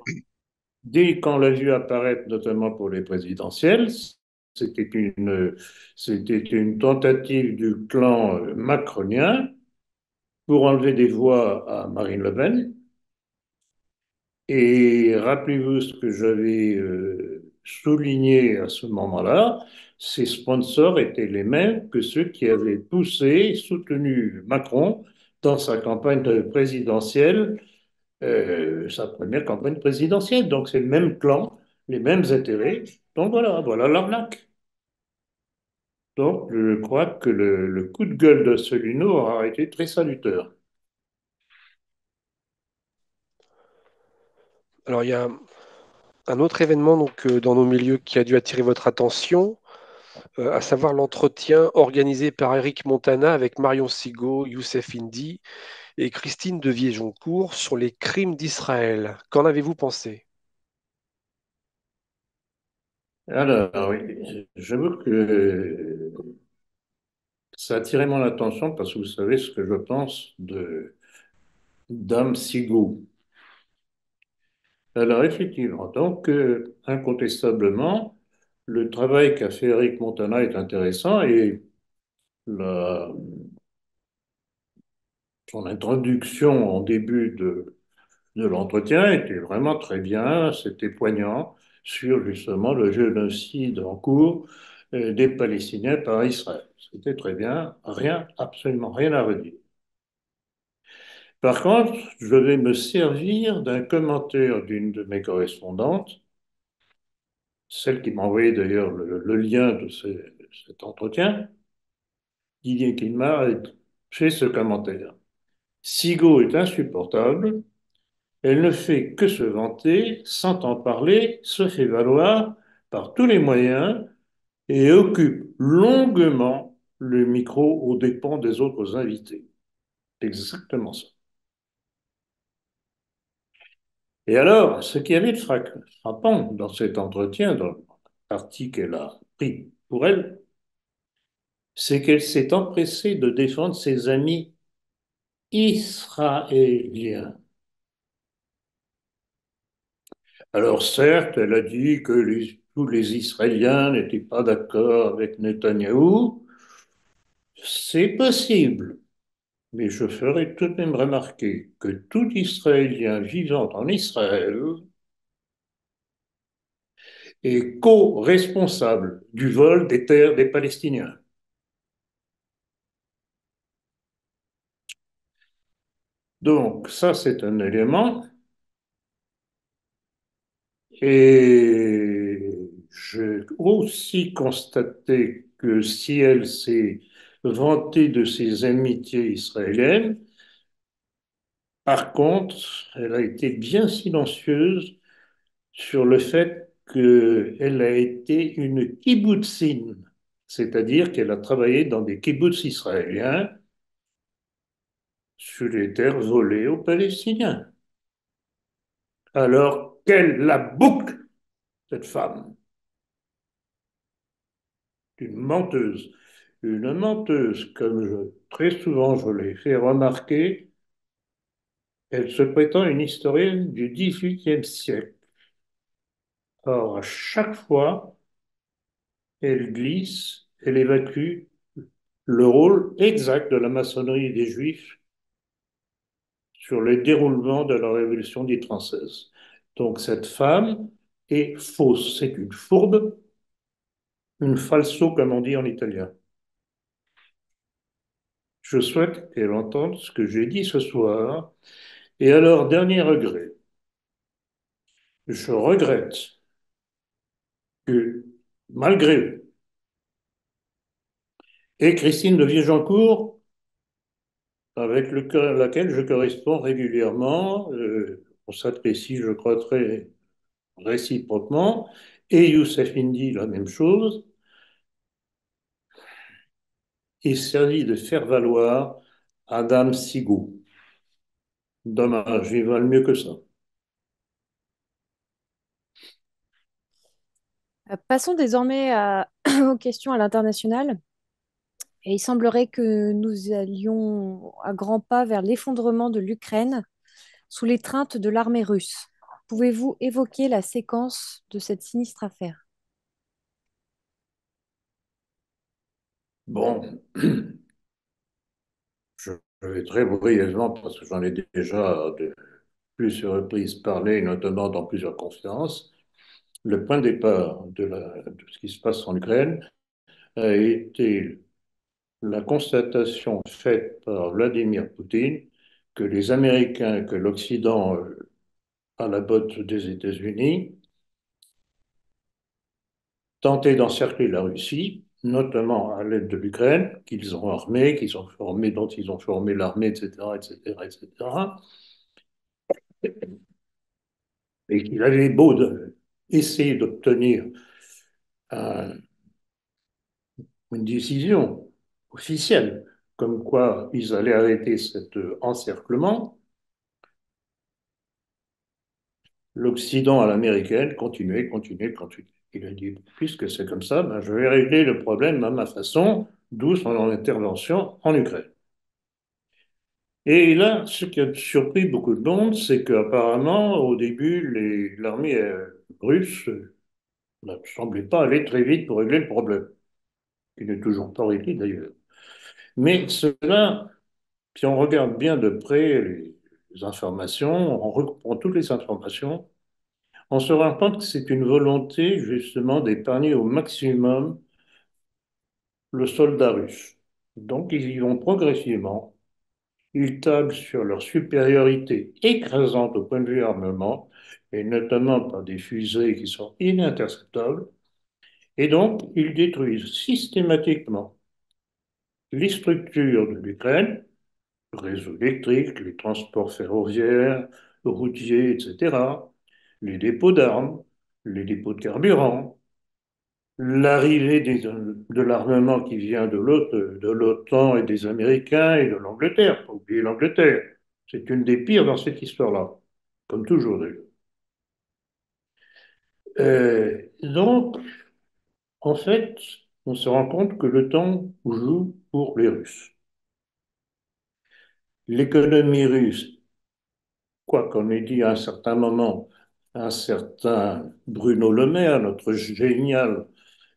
dès qu'on l'a vu apparaître, notamment pour les présidentielles, c'était une, c'était une tentative du clan macronien pour enlever des voix à Marine Le Pen. Et rappelez-vous ce que j'avais souligner à ce moment-là, ces sponsors étaient les mêmes que ceux qui avaient poussé et soutenu Macron dans sa campagne présidentielle, sa première campagne présidentielle. Donc c'est le même clan, les mêmes intérêts. Donc voilà l'arnaque. Donc je crois que le coup de gueule de Asselineau aura été très salutaire. Alors, il y a un autre événement dans nos milieux qui a dû attirer votre attention, à savoir l'entretien organisé par Eric Montana avec Marion Sigaud, Youssef Indy et Christine de Viejoncourt sur les crimes d'Israël. Qu'en avez-vous pensé? Alors, oui, j'avoue que ça a attiré mon attention parce que vous savez ce que je pense de Dame Sigou. Alors, effectivement, donc, incontestablement, le travail qu'a fait Eric Montana est intéressant et la- son introduction en début de l'entretien était vraiment très bien, c'était poignant sur justement le génocide en cours des Palestiniens par Israël. C'était très bien, rien, absolument rien à redire. Par contre, je vais me servir d'un commentaire d'une de mes correspondantes, celle qui m'a envoyé d'ailleurs le lien de cet entretien, qui m'a fait ce commentaire. Sigo est insupportable, elle ne fait que se vanter, s'entend parler, se fait valoir par tous les moyens et occupe longuement le micro aux dépens des autres invités. Exactement ça. Et alors, ce qui avait de frappant dans cet entretien, dans le parti qu'elle a pris pour elle, c'est qu'elle s'est empressée de défendre ses amis israéliens. Alors certes, elle a dit que tous les Israéliens n'étaient pas d'accord avec Netanyahou. C'est possible, mais je ferai tout de même remarquer que tout Israélien vivant en Israël est co-responsable du vol des terres des Palestiniens. Donc ça, c'est un élément. Et j'ai aussi constaté que si elle s'est vantée de ses amitiés israéliennes, par contre, elle a été bien silencieuse sur le fait qu'elle a été une kibbutzine, c'est-à-dire qu'elle a travaillé dans des kibbutz israéliens sur les terres volées aux Palestiniens. Alors, qu'elle la boucle, cette femme, une menteuse. Une menteuse, comme très souvent je l'ai fait remarquer, elle se prétend une historienne du XVIIIe siècle. Or, à chaque fois, elle glisse, elle évacue le rôle exact de la maçonnerie et des Juifs sur le déroulement de la Révolution dite française. Donc cette femme est fausse, c'est une fourbe, une falso comme on dit en italien. Je souhaite qu'elle entende ce que j'ai dit ce soir. Et alors, dernier regret, je regrette que malgré eux, et Christine de Viejoncourt, avec laquelle je corresponds régulièrement, on s'apprécie, je crois, très réciproquement, et Youssef Indy, la même chose, il s'agit de faire valoir Adam Sigou. Dommage, ils valent mieux que ça. Passons désormais aux questions à l'international. Et il semblerait que nous allions à grands pas vers l'effondrement de l'Ukraine sous l'étreinte de l'armée russe. Pouvez-vous évoquer la séquence de cette sinistre affaire? Bon, je vais très brièvement, parce que j'en ai déjà de plusieurs reprises parlé, notamment dans plusieurs conférences. le point de départ de ce qui se passe en Ukraine a été la constatation faite par Vladimir Poutine que les Américains, que l'Occident, à la botte des États-Unis, tentaient d'encercler la Russie, notamment à l'aide de l'Ukraine, qu'ils ont armée, qu'ils ont formé, dont ils ont formé l'armée, etc., etc., etc., et qu'il avait beau essayer d'obtenir un- une décision officielle comme quoi ils allaient arrêter cet encerclement, l'Occident à l'américaine continuait, continuait, continuait. Il a dit, puisque c'est comme ça, ben, je vais régler le problème à ma façon, d'où son intervention en Ukraine. Et là, ce qui a surpris beaucoup de monde, c'est qu'apparemment, au début, l'armée russe ne semblait pas aller très vite pour régler le problème, qui n'est toujours pas réglé d'ailleurs. Mais cela, si on regarde bien de près les informations, on reprend toutes les informations, on se rend compte que c'est une volonté justement d'épargner au maximum le soldat russe. Donc ils y vont progressivement, ils taguent sur leur supériorité écrasante au point de vue armement, et notamment par des fusées qui sont ininterceptables, et donc ils détruisent systématiquement les structures de l'Ukraine, le réseau électrique, les transports ferroviaires, routiers, etc., les dépôts d'armes, les dépôts de carburant, l'arrivée de l'armement qui vient de l'OTAN et des Américains et de l'Angleterre. Faut pas oublier l'Angleterre. C'est une des pires dans cette histoire-là, comme toujours d'ailleurs. Donc, en fait, on se rend compte que le temps joue pour les Russes. L'économie russe, quoi qu'on ait dit à un certain moment, un certain Bruno Le Maire, notre génial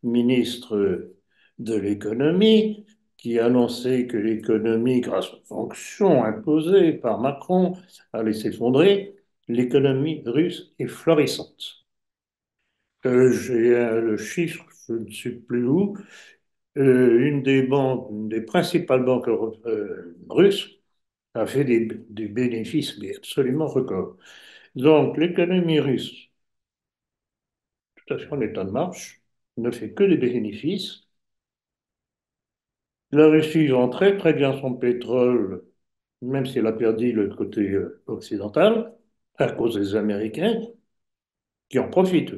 ministre de l'économie, qui annonçait que l'économie, grâce aux sanctions imposées par Macron, allait s'effondrer, l'économie russe est florissante. J'ai le chiffre, je ne sais plus où, une des banques, une des principales banques russes a fait des bénéfices mais absolument records. Donc l'économie russe, tout à fait en état de marche, ne fait que des bénéfices. La Russie vend très très bien son pétrole, même si elle a perdu le côté occidental, à cause des Américains, qui en profitent.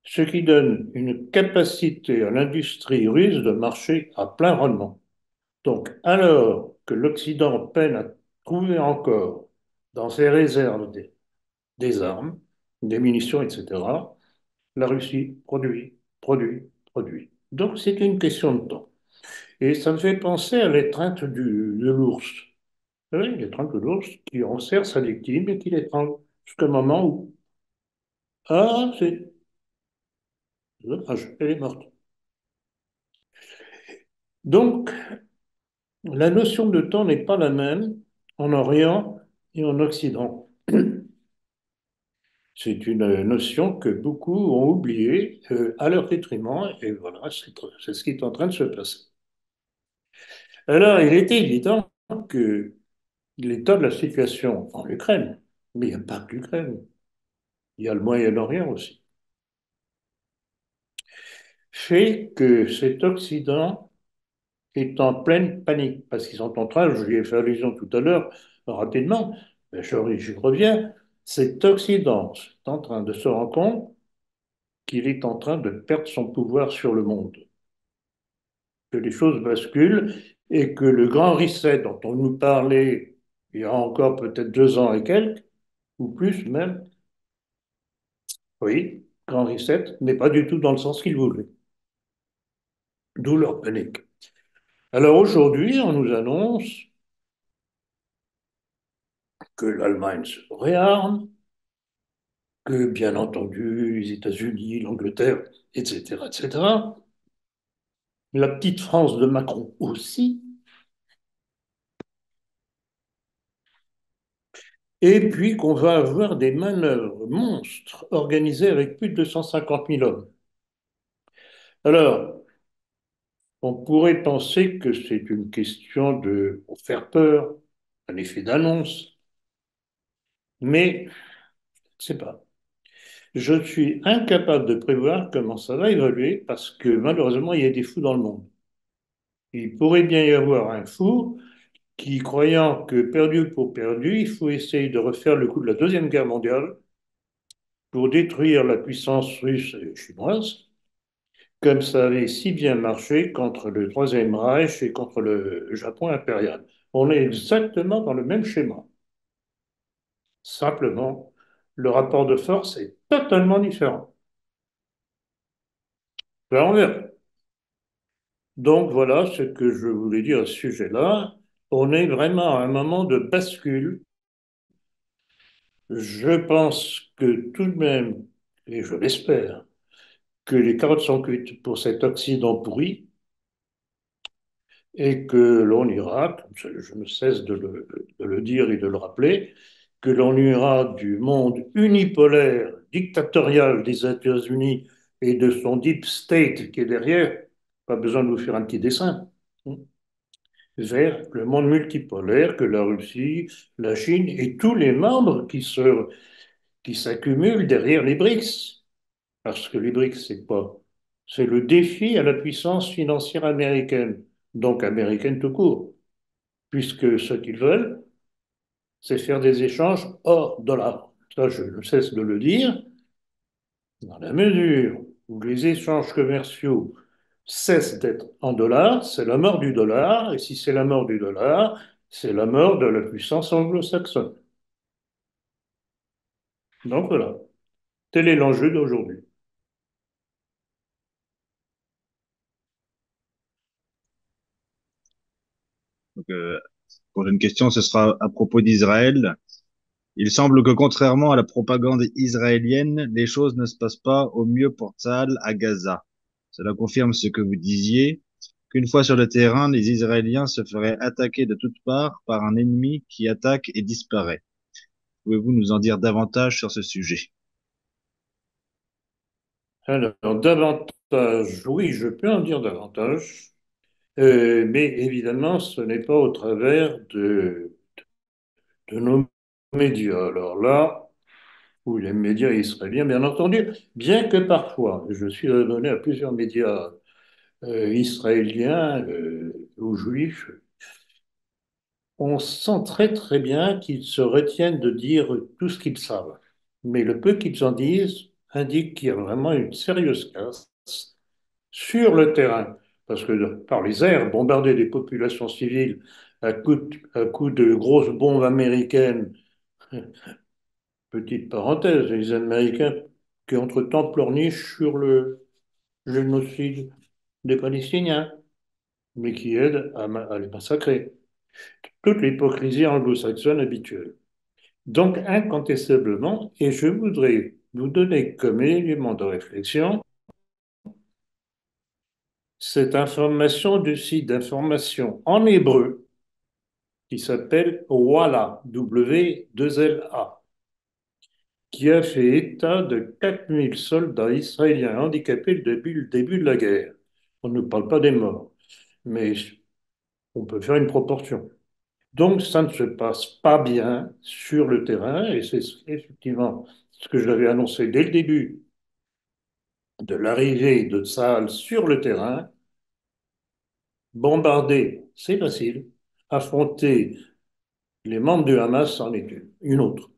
Ce qui donne une capacité à l'industrie russe de marcher à plein rendement. Donc, alors que l'Occident peine à trouver encore dans ses réserves des armes, des munitions, etc., la Russie produit, produit, produit. Donc, c'est une question de temps. Et ça me fait penser à l'étreinte de l'ours. Vous savez, l'étreinte de l'ours qui enserre sa victime et qui l'étrangle jusqu'au moment où, ah, c'est dommage, elle est morte. Donc, la notion de temps n'est pas la même en Orient et en Occident. C'est une notion que beaucoup ont oubliée à leur détriment, et voilà, c'est ce qui est en train de se passer. Alors, il était évident que l'état de la situation en Ukraine, mais il n'y a pas que l'Ukraine, il y a le Moyen-Orient aussi, fait que cet Occident est en pleine panique, parce qu'ils sont en train, je lui ai fait allusion tout à l'heure, rapidement, mais je reviens, cet Occident est en train de se rendre compte qu'il est en train de perdre son pouvoir sur le monde, que les choses basculent et que le grand reset dont on nous parlait il y a encore peut-être 2 ans et quelques, ou plus même, oui, grand reset, mais pas du tout dans le sens qu'ils voulaient, d'où leur panique. Alors aujourd'hui, on nous annonce que l'Allemagne se réarme, que bien entendu les États-Unis, l'Angleterre, etc., etc., la petite France de Macron aussi, et puis qu'on va avoir des manœuvres monstres organisées avec plus de 250 000 hommes. Alors, on pourrait penser que c'est une question de pour faire peur, un effet d'annonce, mais c'est pas. Je suis incapable de prévoir comment ça va évoluer parce que malheureusement, il y a des fous dans le monde. Il pourrait bien y avoir un fou qui, croyant que perdu pour perdu, il faut essayer de refaire le coup de la Deuxième Guerre mondiale pour détruire la puissance russe et chinoise, comme ça avait si bien marché contre le Troisième Reich et contre le Japon impérial. On est exactement dans le même schéma. Simplement, le rapport de force est totalement différent. Ben, on verra. Donc voilà ce que je voulais dire à ce sujet-là. On est vraiment à un moment de bascule. Je pense que tout de même, et je l'espère, que les carottes sont cuites pour cet Occident pourri et que l'on ira, comme je ne cesse de le dire et de le rappeler, que l'on ira du monde unipolaire, dictatorial des États-Unis et de son deep state qui est derrière, pas besoin de vous faire un petit dessin, vers le monde multipolaire que la Russie, la Chine et tous les membres qui s'accumulent derrière les BRICS. Parce que les BRICS, c'est quoi? C'est le défi à la puissance financière américaine, donc américaine tout court, puisque ce qu'ils veulent, c'est faire des échanges hors dollar. Ça, je ne cesse de le dire, dans la mesure où les échanges commerciaux cessent d'être en dollars, c'est la mort du dollar, et si c'est la mort du dollar, c'est la mort de la puissance anglo-saxonne. Donc voilà, tel est l'enjeu d'aujourd'hui. Donc, pour une question, ce sera à propos d'Israël. Il semble que contrairement à la propagande israélienne, les choses ne se passent pas au mieux pour Tsahal à Gaza. Cela confirme ce que vous disiez, qu'une fois sur le terrain, les Israéliens se feraient attaquer de toutes parts par un ennemi qui attaque et disparaît. Pouvez-vous nous en dire davantage sur ce sujet? Alors, davantage, oui, je peux en dire davantage, mais évidemment, ce n'est pas au travers de nos médias. Alors là, ou les médias israéliens, bien entendu, bien que parfois, je suis abonné à plusieurs médias israéliens ou juifs, on sent très très bien qu'ils se retiennent de dire tout ce qu'ils savent. Mais le peu qu'ils en disent indique qu'il y a vraiment une sérieuse casse sur le terrain. Parce que par les airs, bombarder des populations civiles à coup de grosses bombes américaines, petite parenthèse, les Américains qui entre-temps pleurnichent sur le génocide des Palestiniens, mais qui aident à les massacrer. Toute l'hypocrisie anglo-saxonne habituelle. Donc, incontestablement, et je voudrais vous donner comme élément de réflexion cette information du site d'information en hébreu qui s'appelle WALA, W2LA, qui a fait état de 4000 soldats israéliens handicapés depuis le début de la guerre. On ne parle pas des morts, mais on peut faire une proportion. Donc, ça ne se passe pas bien sur le terrain, et c'est effectivement ce que j'avais annoncé dès le début de l'arrivée de Tsahal sur le terrain. Bombarder, c'est facile. Affronter les membres du Hamas, c'en est une autre.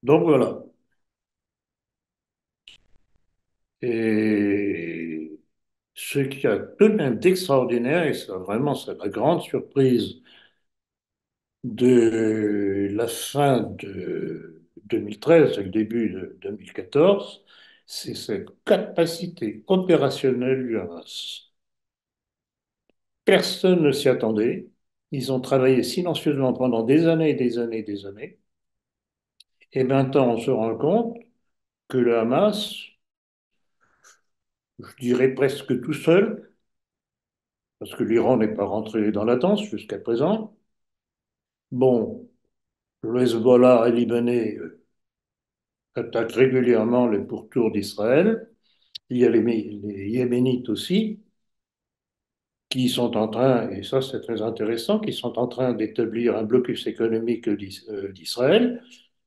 Donc voilà. Et ce qu'il y a tout de même d'extraordinaire, et ça vraiment c'est la grande surprise de la fin de 2013 et le début de 2014, c'est cette capacité opérationnelle du Hamas. Personne ne s'y attendait. Ils ont travaillé silencieusement pendant des années et des années et des années. Et maintenant, on se rend compte que le Hamas, je dirais presque tout seul, parce que l'Iran n'est pas rentré dans la danse jusqu'à présent, bon, le Hezbollah libanais attaque régulièrement les pourtours d'Israël. Il y a les Yéménites aussi, qui sont en train, et ça c'est très intéressant, qui sont en train d'établir un blocus économique d'Israël,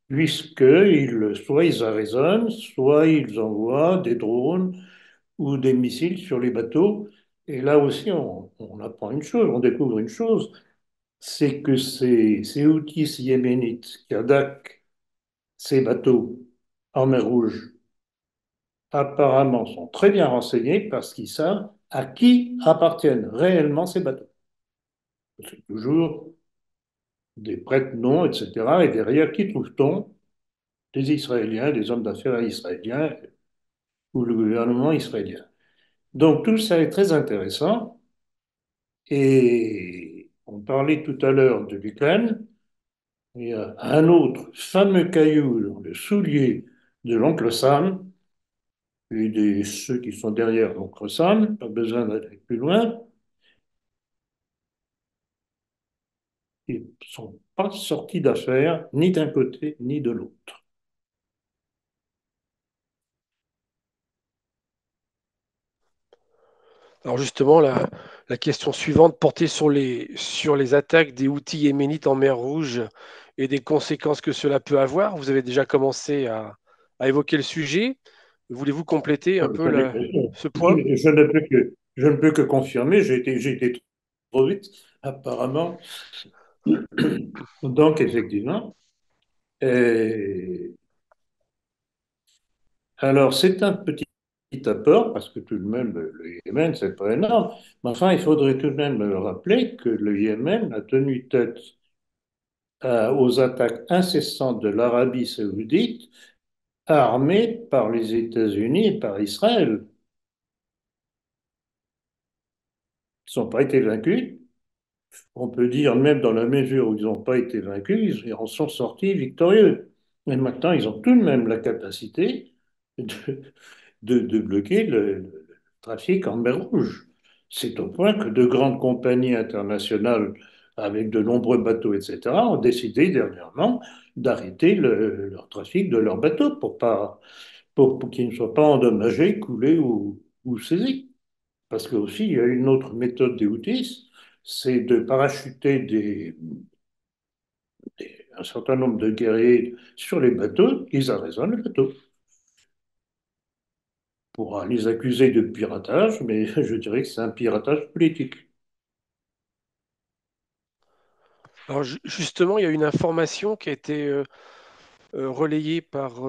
puisqu'ils, soit ils arraisonnent, soit ils envoient des drones ou des missiles sur les bateaux. Et là aussi, on apprend une chose, on découvre une chose, c'est que ces Houthis yéménites qui attaquent ces bateaux en mer Rouge, apparemment sont très bien renseignés parce qu'ils savent à qui appartiennent réellement ces bateaux. C'est toujours des prête-noms, etc. Et derrière, qui trouve-t-on? Des Israéliens, des hommes d'affaires israéliens ou le gouvernement israélien. Donc tout ça est très intéressant. Et on parlait tout à l'heure de l'Ukraine. Il y a un autre fameux caillou dans le soulier de l'oncle Sam et de ceux qui sont derrière l'oncle Sam, pas besoin d'aller plus loin, ils ne sont pas sortis d'affaire ni d'un côté ni de l'autre. Alors justement, la question suivante portait sur les attaques des Houthis yéménites en mer Rouge et des conséquences que cela peut avoir. Vous avez déjà commencé à évoquer le sujet. Voulez-vous compléter un peu ce point? Je ne peux que confirmer, j'ai été trop vite, apparemment. Donc, effectivement, alors c'est un petit apport, parce que tout de même, le Yémen, c'est pas énorme, mais enfin, il faudrait tout de même rappeler que le Yémen a tenu tête aux attaques incessantes de l'Arabie saoudite, armée par les États-Unis et par Israël. Ils n'ont pas été vaincus. On peut dire même dans la mesure où ils n'ont pas été vaincus, ils en sont sortis victorieux. Mais maintenant, ils ont tout de même la capacité de, de bloquer le trafic en mer Rouge. C'est au point que de grandes compagnies internationales avec de nombreux bateaux, etc., ont décidé dernièrement d'arrêter leur trafic de leurs bateaux pour qu'ils ne soient pas endommagés, coulés ou saisis. Parce que aussi, il y a une autre méthode des Houthis, c'est de parachuter un certain nombre de guerriers sur les bateaux, ils arraisonnent le bateau. On pourra les accuser de piratage, mais je dirais que c'est un piratage politique. Alors justement, il y a une information qui a été relayée par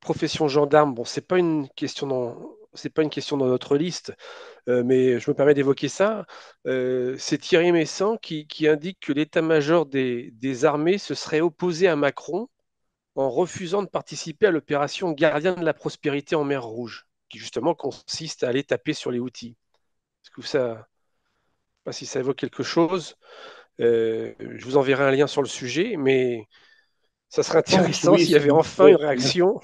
Profession Gendarme. Bon, c'est pas une question dans notre liste, mais je me permets d'évoquer ça. C'est Thierry Messant qui indique que l'état-major des armées se serait opposé à Macron en refusant de participer à l'opération Gardien de la prospérité en mer Rouge, qui justement consiste à aller taper sur les outils. Est-ce que ça, je sais pas si ça évoque quelque chose. Je vous enverrai un lien sur le sujet, mais ça serait Je pense, intéressant oui, s'il y avait enfin une réaction.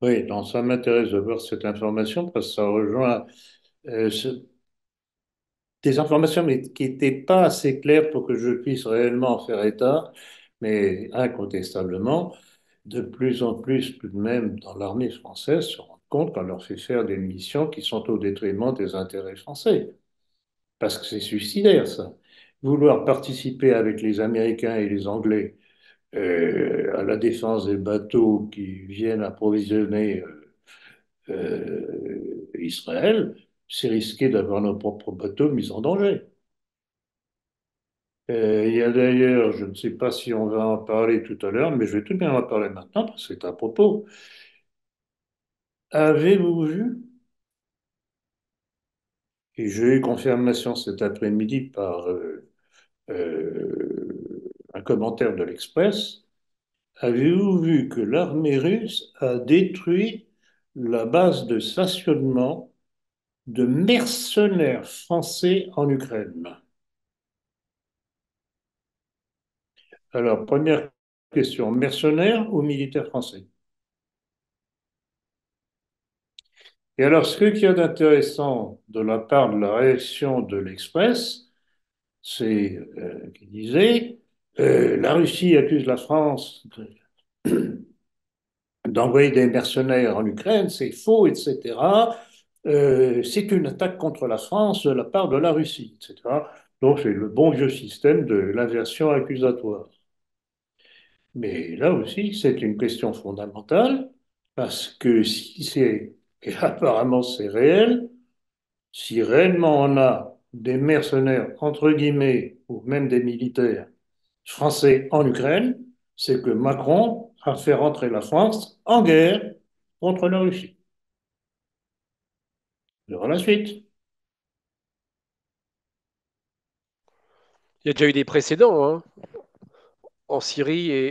oui, non, ça m'intéresse de voir cette information parce que ça rejoint des informations mais qui n'étaient pas assez claires pour que je puisse réellement en faire état, mais incontestablement, de plus en plus tout de même dans l'armée française se rendent compte qu'on leur fait faire des missions qui sont au détriment des intérêts français. Parce que c'est suicidaire, ça. Vouloir participer avec les Américains et les Anglais à la défense des bateaux qui viennent approvisionner Israël, c'est risquer d'avoir nos propres bateaux mis en danger. Il y a d'ailleurs, je ne sais pas si on va en parler tout à l'heure, mais je vais tout de même en parler maintenant parce que c'est à propos. Avez-vous vu, et j'ai eu confirmation cet après-midi par un commentaire de l'Express, avez-vous vu que l'armée russe a détruit la base de stationnement de mercenaires français en Ukraine? Alors, première question, mercenaires ou militaires français? Et alors, ce qu'il y a d'intéressant de la part de la réaction de l'Express, qui disait la Russie accuse la France d'envoyer des mercenaires en Ukraine, c'est faux, etc. C'est une attaque contre la France de la part de la Russie, etc. Donc c'est le bon vieux système de l'inversion accusatoire. Mais là aussi, c'est une question fondamentale, parce que si c'est, et apparemment c'est réel, si réellement on a des mercenaires, entre guillemets, ou même des militaires français en Ukraine, c'est que Macron a fait rentrer la France en guerre contre la Russie. Il y aura la suite. Il y a déjà eu des précédents hein, en Syrie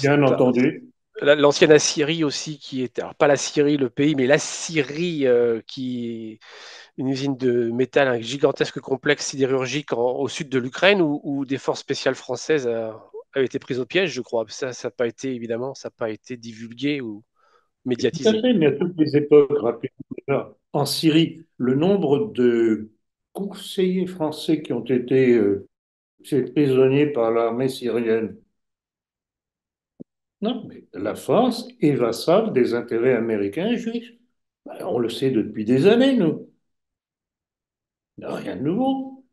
Bien entendu. l'ancienne Assyrie aussi, qui était, alors pas la Syrie le pays, mais la Syrie qui est une usine de métal, un gigantesque complexe sidérurgique au sud de l'Ukraine où des forces spéciales françaises avaient été prises au piège, je crois. Ça n'a pas été, évidemment, ça n'a pas été divulgué ou Tout à médiatisé. fait, mais à toutes les époques, rappelez-vous déjà, en Syrie, le nombre de conseillers français qui ont été prisonniers par l'armée syrienne. Non, mais la France est vassale des intérêts américains et juifs. Ben, on le sait depuis des années, nous. Il n'y a rien de nouveau.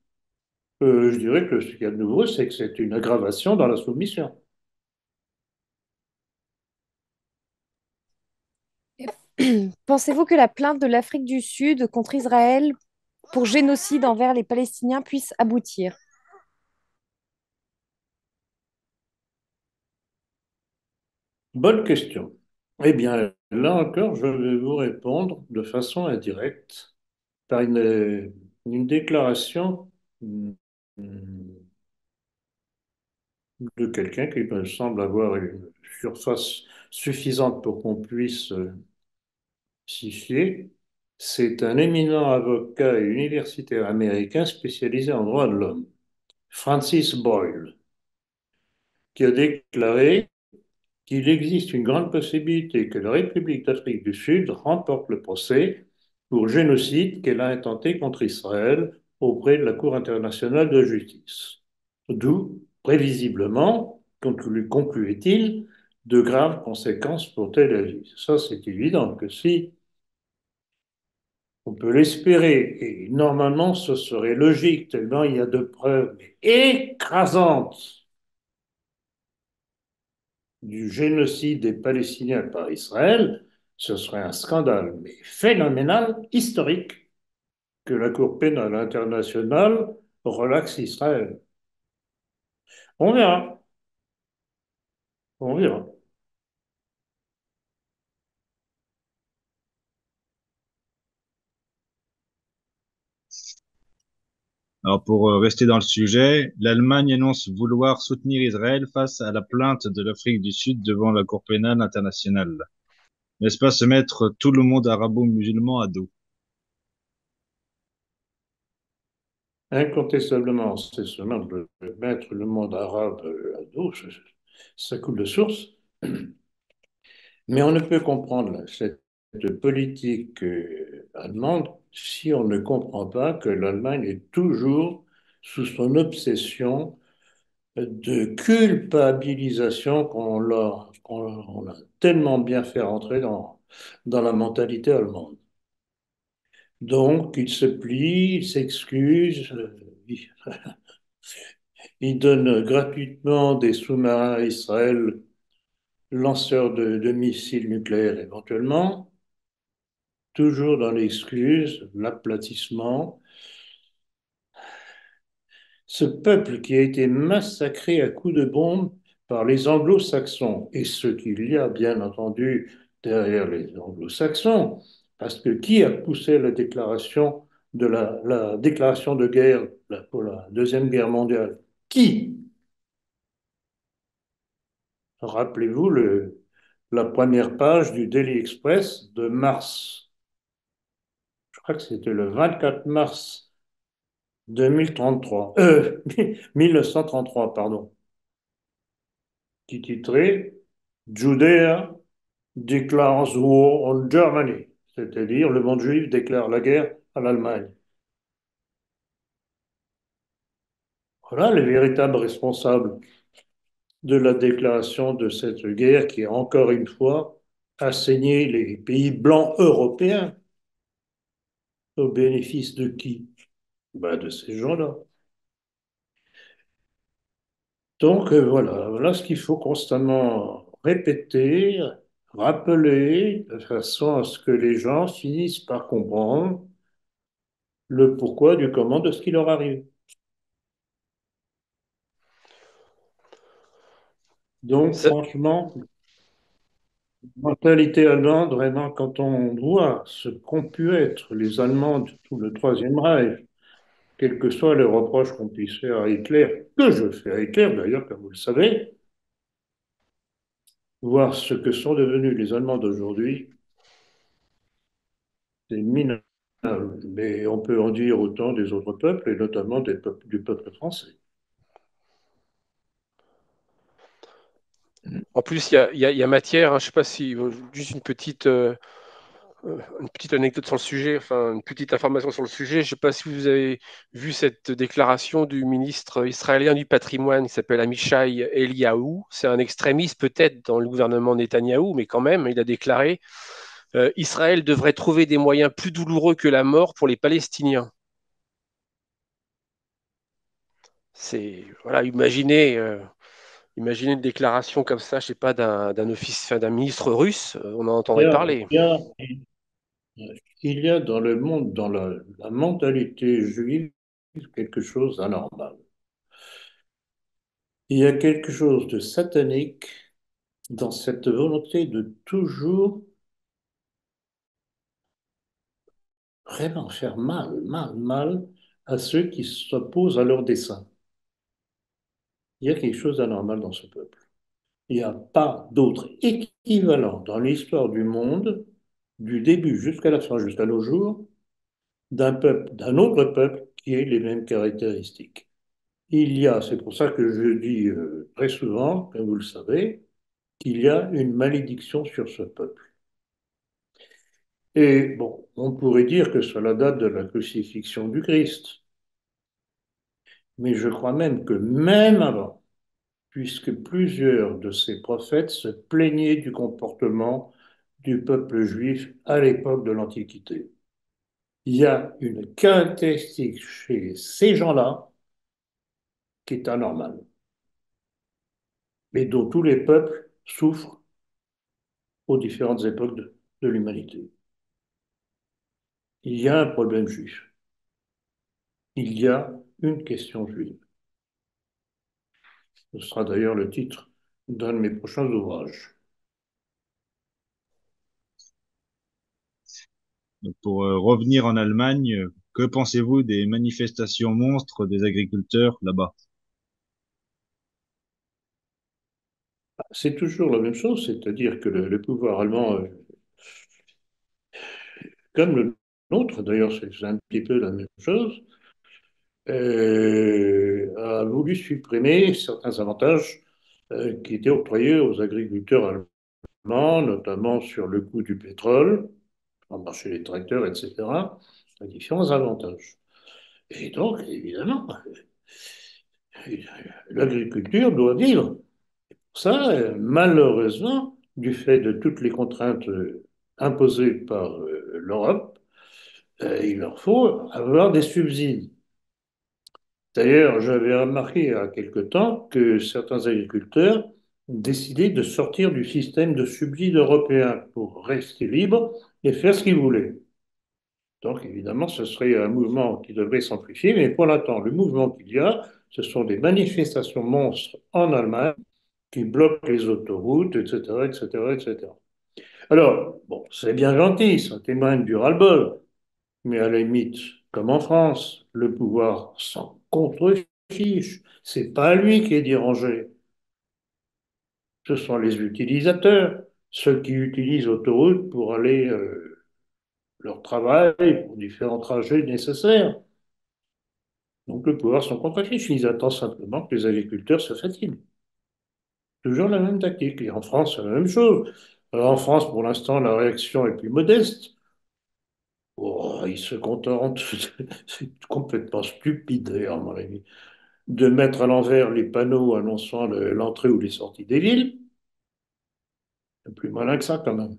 Je dirais que ce qu'il y a de nouveau, c'est que c'est une aggravation dans la soumission. Pensez-vous que la plainte de l'Afrique du Sud contre Israël pour génocide envers les Palestiniens puisse aboutir? Bonne question. Eh bien, là encore, je vais vous répondre de façon indirecte par une déclaration de quelqu'un qui me semble avoir une surface suffisante pour qu'on puisse s'y fier. C'est un éminent avocat et universitaire américain spécialisé en droit de l'homme, Francis Boyle, qui a déclaré qu'il existe une grande possibilité que la République d'Afrique du Sud remporte le procès pour génocide qu'elle a intenté contre Israël auprès de la Cour internationale de justice. D'où, prévisiblement, concluait-il, de graves conséquences pour Tel Aviv. Ça, c'est évident que si on peut l'espérer, et normalement ce serait logique, tellement il y a de preuves écrasantes du génocide des Palestiniens par Israël, ce serait un scandale, mais phénoménal, historique, que la Cour pénale internationale relaxe Israël. On verra, on verra. Alors pour rester dans le sujet, l'Allemagne annonce vouloir soutenir Israël face à la plainte de l'Afrique du Sud devant la Cour pénale internationale. N'est-ce pas se mettre tout le monde arabo-musulman à dos? Incontestablement, c'est seulement de mettre le monde arabe à dos, ça coule de source. Mais on ne peut comprendre cette politique allemande si on ne comprend pas que l'Allemagne est toujours sous son obsession de culpabilisation qu'on a tellement bien fait rentrer dans la mentalité allemande. Donc, il se plie, il s'excuse, il donne gratuitement des sous-marins à Israël, lanceurs de missiles nucléaires éventuellement, toujours dans l'excuse, l'aplatissement. Ce peuple qui a été massacré à coups de bombe par les anglo-saxons, et ce qu'il y a bien entendu derrière les anglo-saxons, parce que qui a poussé la déclaration de guerre pour la Deuxième Guerre mondiale? Qui? Rappelez-vous la première page du Daily Express de mars. Je crois que c'était le 24 mars 2033, 1933, pardon, qui titrait Judea declares war on Germany, c'est-à-dire le monde juif déclare la guerre à l'Allemagne. Voilà les véritables responsables de la déclaration de cette guerre qui, encore une fois, a saigné les pays blancs européens au bénéfice de qui? Ben, de ces gens-là. Donc voilà ce qu'il faut constamment répéter, rappeler, de façon à ce que les gens finissent par comprendre le pourquoi du comment de ce qui leur arrive. Donc Ça- franchement, mentalité allemande, vraiment, quand on voit ce qu'ont pu être les Allemands de tout le Troisième Reich, quels que soient les reproches qu'on puisse faire à Hitler, que je fais à Hitler d'ailleurs, comme vous le savez, voir ce que sont devenus les Allemands d'aujourd'hui, c'est minable. Mais on peut en dire autant des autres peuples, et notamment du peuple français. En plus, il y a matière, hein, je ne sais pas si, juste une petite anecdote sur le sujet, enfin une petite information sur le sujet. Je ne sais pas si vous avez vu cette déclaration du ministre israélien du patrimoine qui s'appelle Amichai Eliyahu. C'est un extrémiste peut-être dans le gouvernement Netanyahou, mais quand même, il a déclaré Israël devrait trouver des moyens plus douloureux que la mort pour les Palestiniens. C'est voilà, imaginez une déclaration comme ça, je sais pas, d'un office, enfin, d'un ministre russe, on en entendrait Il parler. y a, il y a dans le monde, dans la mentalité juive, quelque chose d'anormal. Il y a quelque chose de satanique dans cette volonté de toujours vraiment faire mal à ceux qui s'opposent à leur dessein. Il y a quelque chose d'anormal dans ce peuple. Il n'y a pas d'autre équivalent dans l'histoire du monde, du début jusqu'à la fin, jusqu'à nos jours, d'un peuple, d'un autre peuple qui ait les mêmes caractéristiques. Il y a, c'est pour ça que je dis très souvent, comme vous le savez, qu'il y a une malédiction sur ce peuple. Et bon, on pourrait dire que cela date de la crucifixion du Christ, mais je crois même que même avant, puisque plusieurs de ces prophètes se plaignaient du comportement du peuple juif à l'époque de l'Antiquité. Il y a une caractéristique chez ces gens-là qui est anormale, mais dont tous les peuples souffrent aux différentes époques de l'humanité. Il y a un problème juif. Il y a une question juive. Ce sera d'ailleurs le titre d'un de mes prochains ouvrages. Pour revenir en Allemagne, que pensez-vous des manifestations monstres des agriculteurs là-bas? C'est toujours la même chose, c'est-à-dire que le pouvoir allemand, comme le nôtre, d'ailleurs c'est un petit peu la même chose, a voulu supprimer certains avantages qui étaient octroyés aux agriculteurs allemands, notamment sur le coût du pétrole, le marché des tracteurs, etc., différents avantages. Et donc, évidemment, l'agriculture doit vivre. Ça, malheureusement, du fait de toutes les contraintes imposées par l'Europe, il leur faut avoir des subsides. D'ailleurs, j'avais remarqué il y a quelque temps que certains agriculteurs décidaient de sortir du système de subsides européen pour rester libres et faire ce qu'ils voulaient. Donc, évidemment, ce serait un mouvement qui devrait s'amplifier, mais pour l'instant, le mouvement qu'il y a, ce sont des manifestations monstres en Allemagne qui bloquent les autoroutes, etc., etc., etc. Alors, bon, c'est bien gentil, ça témoigne du ras-le-bol, mais à la limite, comme en France, le pouvoir s'en contrefiche. C'est pas lui qui est dérangé, ce sont les utilisateurs, ceux qui utilisent l'autoroute pour aller leur travail, pour différents trajets nécessaires. Donc le pouvoir s'en contrefiche, ils attendent simplement que les agriculteurs se fatiguent. Toujours la même tactique. Et en France, c'est la même chose. Alors, en France, pour l'instant, la réaction est plus modeste. Oh, ils se contentent, c'est complètement stupide d'ailleurs, à mon avis. de mettre à l'envers les panneaux annonçant l'entrée ou les sorties des villes. C'est plus malin que ça quand même,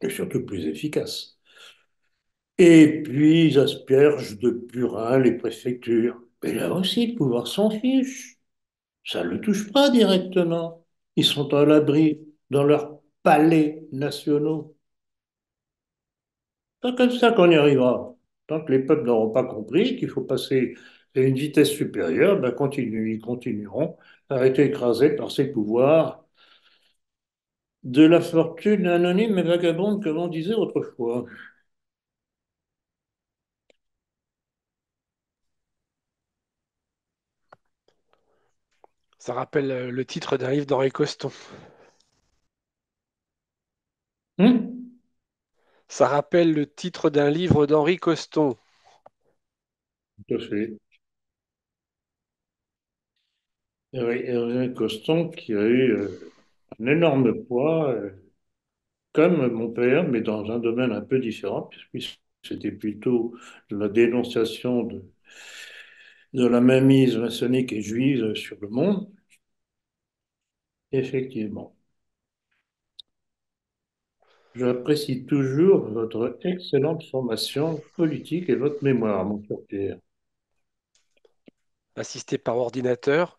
et surtout plus efficace. Et puis, ils aspergent de purin les préfectures. Mais là aussi, le pouvoir s'en fiche. Ça ne le touche pas directement. Ils sont à l'abri dans leurs palais nationaux. C'est comme ça qu'on y arrivera. Tant que les peuples n'auront pas compris qu'il faut passer à une vitesse supérieure, ben ils continueront à être écrasés par ces pouvoirs de la fortune anonyme et vagabonde, comme on disait autrefois. Ça rappelle le titre d'un livre d'Henri Coston. Hum. Ça rappelle le titre d'un livre d'Henri Coston. Tout à fait. Hervé Coston qui a eu un énorme poids, comme mon père, mais dans un domaine un peu différent, puisque c'était plutôt la dénonciation de la mainmise maçonnique et juive sur le monde. Effectivement. J'apprécie toujours votre excellente formation politique et votre mémoire, mon cher Pierre. Assisté par ordinateur.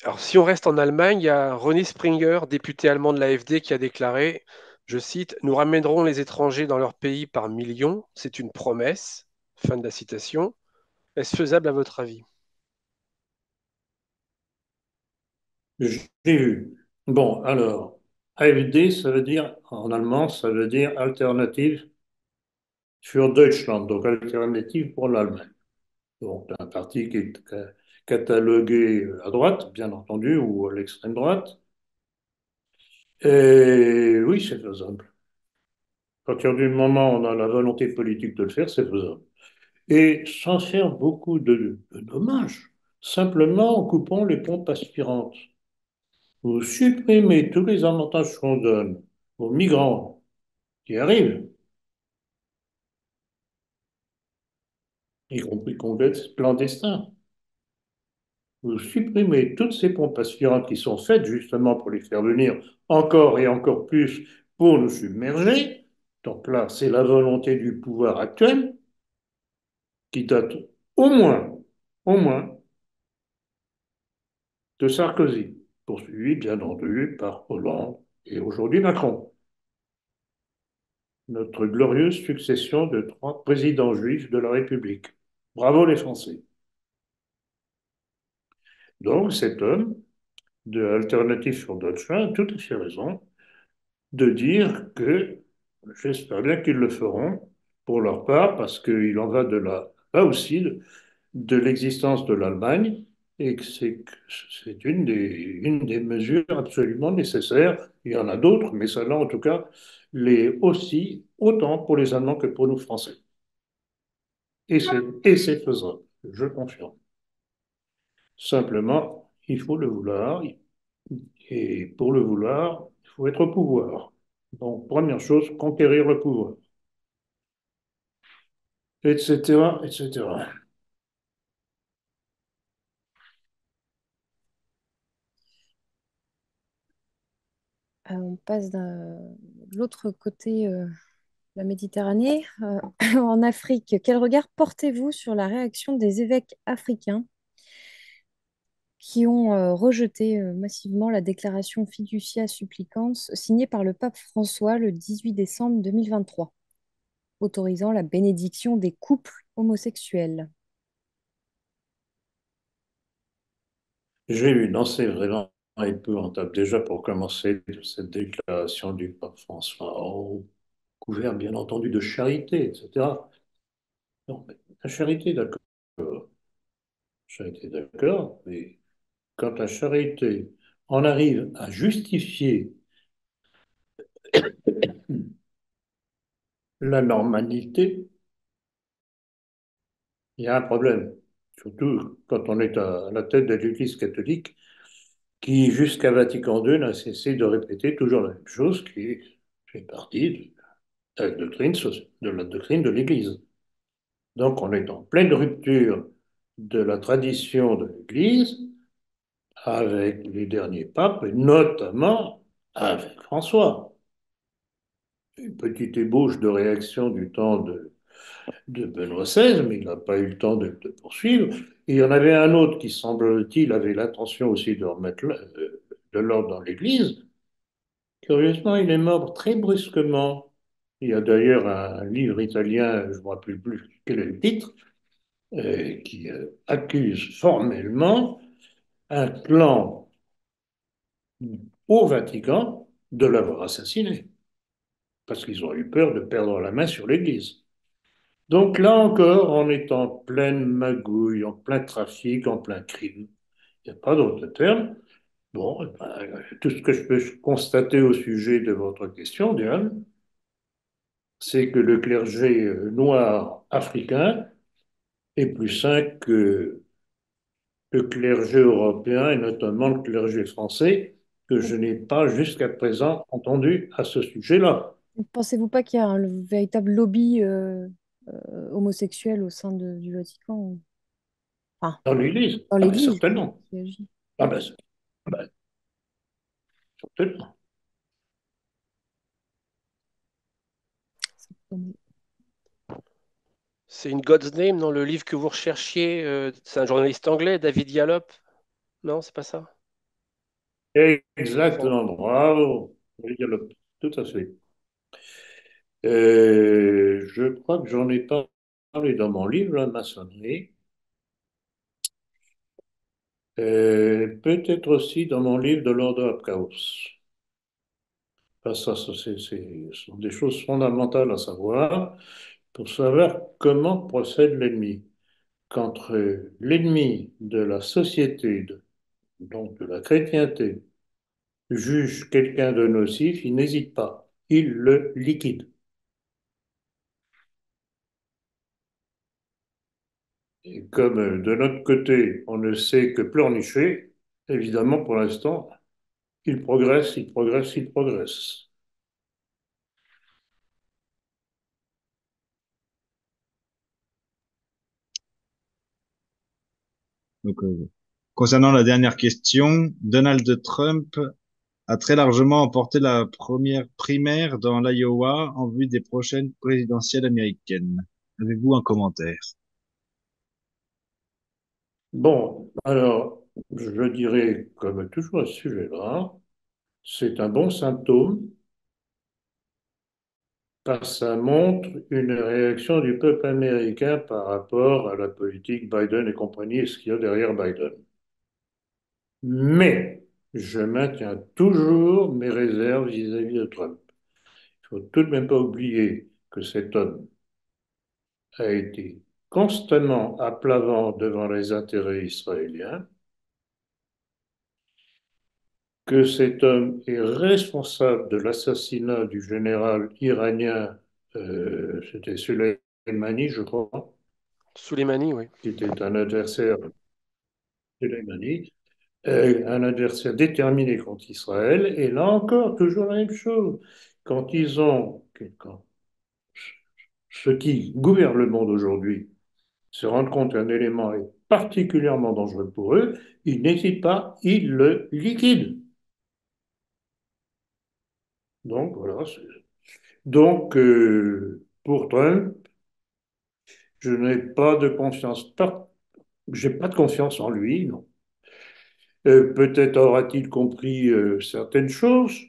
Alors, si on reste en Allemagne, il y a René Springer, député allemand de l'AfD, qui a déclaré, je cite, nous ramènerons les étrangers dans leur pays par millions, c'est une promesse. Fin de la citation. Est-ce faisable à votre avis? J'ai vu. Bon, alors, AfD, ça veut dire, en allemand, ça veut dire Alternative für Deutschland, donc alternative pour l'Allemagne. Donc, un parti qui est catalogué à droite, bien entendu, ou à l'extrême droite. Et oui, c'est faisable. À partir du moment où on a la volonté politique de le faire, c'est faisable. Et sans faire beaucoup de dommages, simplement en coupant les pompes aspirantes. Vous supprimez tous les avantages qu'on donne aux migrants qui arrivent, y compris clandestins. Vous supprimez toutes ces pompes aspirantes qui sont faites justement pour les faire venir encore et encore plus pour nous submerger. Donc là, c'est la volonté du pouvoir actuel qui date au moins, au moins de Sarkozy, poursuivi bien entendu par Hollande et aujourd'hui Macron. Notre glorieuse succession de 3 présidents juifs de la République. Bravo les Français. Donc cet homme de Alternative for Deutschland a tout à fait raison de dire que j'espère bien qu'ils le feront pour leur part, parce qu'il en va là aussi de l'existence de l'Allemagne et que c'est une des mesures absolument nécessaires. Il y en a d'autres, mais celle-là, en tout cas, l'est aussi autant pour les Allemands que pour nous Français. Et c'est faisable, je confirme. Simplement, il faut le vouloir, et pour le vouloir, il faut être au pouvoir. Donc, première chose, conquérir le pouvoir, etc., etc. On passe de l'autre côté de la Méditerranée. En Afrique, quel regard portez-vous sur la réaction des évêques africains qui ont rejeté massivement la déclaration Fiducia Supplicans signée par le pape François le 18 décembre 2023, autorisant la bénédiction des couples homosexuels? J'ai lu, non, c'est vraiment épouvantable. Déjà, pour commencer, cette déclaration du pape François, couvert bien entendu de charité, etc. Non, mais la charité, d'accord, mais quand la charité en arrive à justifier la normalité, il y a un problème. Surtout quand on est à la tête de l'Église catholique, qui, jusqu'à Vatican II, n'a cessé de répéter toujours la même chose, qui fait partie de la doctrine de l'Église. Donc on est en pleine rupture de la tradition de l'Église avec les derniers papes, et notamment avec François. Une petite ébauche de réaction du temps de Benoît XVI, mais il n'a pas eu le temps de poursuivre. Et il y en avait un autre qui, semble-t-il, avait l'intention aussi de remettre de l'ordre dans l'Église. Curieusement, il est mort très brusquement. Il y a d'ailleurs un livre italien, je ne me rappelle plus quel est le titre, qui accuse formellement un clan au Vatican de l'avoir assassiné, parce qu'ils ont eu peur de perdre la main sur l'Église. Donc là encore, on est en pleine magouille, en plein trafic, en plein crime. Il n'y a pas d'autre terme. Bon, eh ben, tout ce que je peux constater au sujet de votre question, Diane, c'est que le clergé noir africain est plus sain que le clergé européen et notamment le clergé français, que je n'ai pas jusqu'à présent entendu à ce sujet-là. Pensez-vous pas qu'il y a un véritable lobby homosexuel au sein du Vatican? Enfin, Dans l'Église, dans ah ben l'Église, certainement. qui agit. Ah ben, certainement. C'est une God's Name dans le livre que vous recherchiez. C'est un journaliste anglais, David Yallop. Non, c'est pas ça. Sans- Exactement, bravo. Oui, tout à fait. Je crois que j'en ai pas parlé dans mon livre, la maçonnerie. Peut-être aussi dans mon livre de l'Order of Chaos. Ce sont des choses fondamentales à savoir pour savoir comment procède l'ennemi. Quand l'ennemi de la société, donc de la chrétienté, juge quelqu'un de nocif, il n'hésite pas, il le liquide. Et comme de notre côté, on ne sait que pleurnicher, évidemment, pour l'instant, il progresse, il progresse, il progresse. Donc, concernant la dernière question, Donald Trump a très largement emporté la première primaire dans l'Iowa en vue des prochaines présidentielles américaines. Avez-vous un commentaire? Bon, alors, je dirais, comme toujours à ce sujet-là, c'est un bon symptôme parce que ça montre une réaction du peuple américain par rapport à la politique Biden et compagnie et ce qu'il y a derrière Biden. Mais je maintiens toujours mes réserves vis-à-vis de Trump. Il faut tout de même pas oublier que cet homme a été constamment à plat ventre devant les intérêts israéliens, que cet homme est responsable de l'assassinat du général iranien, c'était Soleimani, je crois, Soleimani, oui. qui était un adversaire, Soleimani, un adversaire déterminé contre Israël. Et là encore, toujours la même chose. Quand ceux qui gouvernent le monde aujourd'hui se rendent compte qu'un élément est particulièrement dangereux pour eux, ils n'hésitent pas, ils le liquident. Donc voilà. Donc pour Trump, je n'ai pas de confiance, j'ai pas de confiance en lui, non. Peut-être aura-t-il compris certaines choses,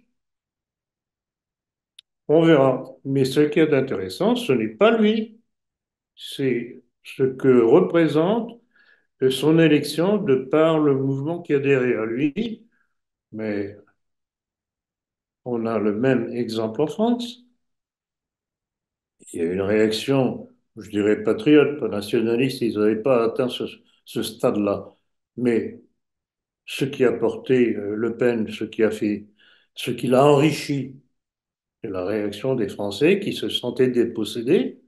on verra. Mais ce qui est intéressant, ce n'est pas lui, c'est ce que représente son élection de par le mouvement qui a derrière lui. Mais on a le même exemple en France. Il y a une réaction, je dirais patriote, pas nationaliste, ils n'avaient pas atteint ce stade-là. Mais ce qui a porté Le Pen, ce qui l'a enrichi, c'est la réaction des Français qui se sentaient dépossédés,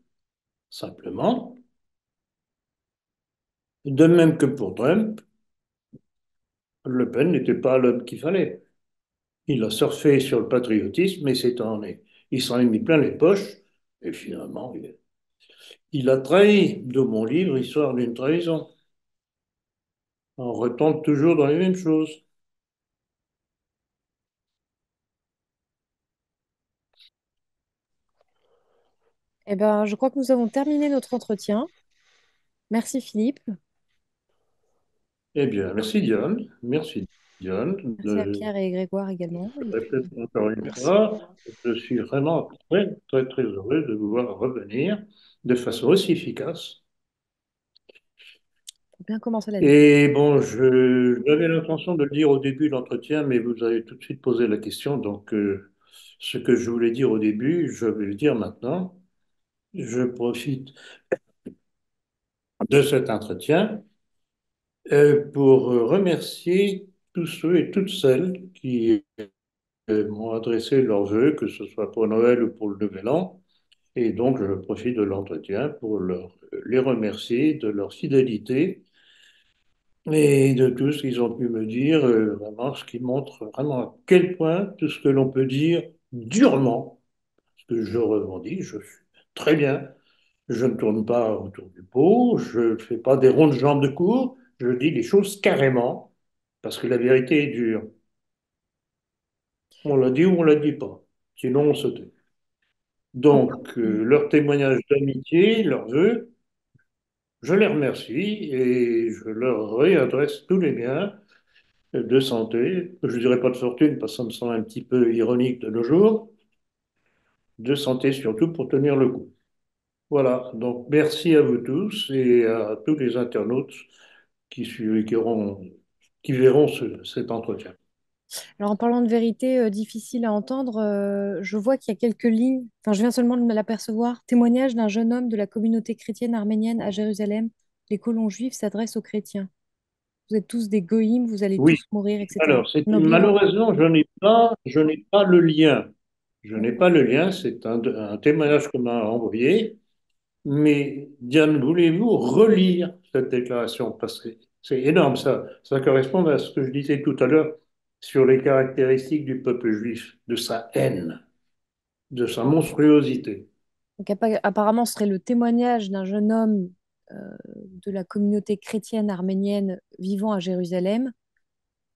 simplement. De même que pour Trump, Le Pen n'était pas l'homme qu'il fallait. Il a surfé sur le patriotisme, il s'en est mis plein les poches, et finalement, il a trahi. De mon livre, Histoire d'une trahison. On retombe toujours dans les mêmes choses. Eh ben, je crois que nous avons terminé notre entretien. Merci Philippe. Eh bien, merci Diane. Merci Diane. Merci à Pierre et Grégoire également. Je Et répète puis, encore une Merci. fois, je suis vraiment très, très, très heureux de vous voir revenir de façon aussi efficace. faut bien commencer l'année. Et bon, j'avais l'intention de le dire au début de l'entretien, mais vous avez tout de suite posé la question. Donc, ce que je voulais dire au début, je vais le dire maintenant. Je profite de cet entretien pour remercier tous ceux et toutes celles qui m'ont adressé leurs vœux, que ce soit pour Noël ou pour le Nouvel An. Et donc, je profite de l'entretien pour les remercier de leur fidélité et de tout ce qu'ils ont pu me dire, vraiment, ce qui montre vraiment à quel point tout ce que l'on peut dire durement, ce que je revendique, je suis très bien. Je ne tourne pas autour du pot, je ne fais pas des rondes jambes de cour, je dis les choses carrément, parce que la vérité est dure. On l'a dit ou on ne l'a dit pas, sinon on se tait. Donc, leur témoignage d'amitié, leurs vœux, je les remercie et je leur réadresse tous les biens de santé, je ne dirais pas de fortune parce que ça me semble un petit peu ironique de nos jours, de santé surtout pour tenir le coup. Voilà, donc merci à vous tous et à tous les internautes qui verront cet entretien. Alors, en parlant de vérité difficile à entendre, je vois qu'il y a quelques lignes, enfin, je viens seulement de me l'apercevoir. Témoignage d'un jeune homme de la communauté chrétienne arménienne à Jérusalem. Les colons juifs s'adressent aux chrétiens. Vous êtes tous des goïms, vous allez Oui, tous mourir, etc. alors Nobly vendu. malheureusement, je n'ai pas le lien. Je n'ai pas le lien, c'est un témoignage qu'on m'a envoyé. Mais Diane, voulez-vous relire cette déclaration? Parce que c'est énorme, ça. Ça correspond à ce que je disais tout à l'heure sur les caractéristiques du peuple juif, de sa haine, de sa monstruosité. Donc, apparemment, ce serait le témoignage d'un jeune homme de la communauté chrétienne arménienne vivant à Jérusalem.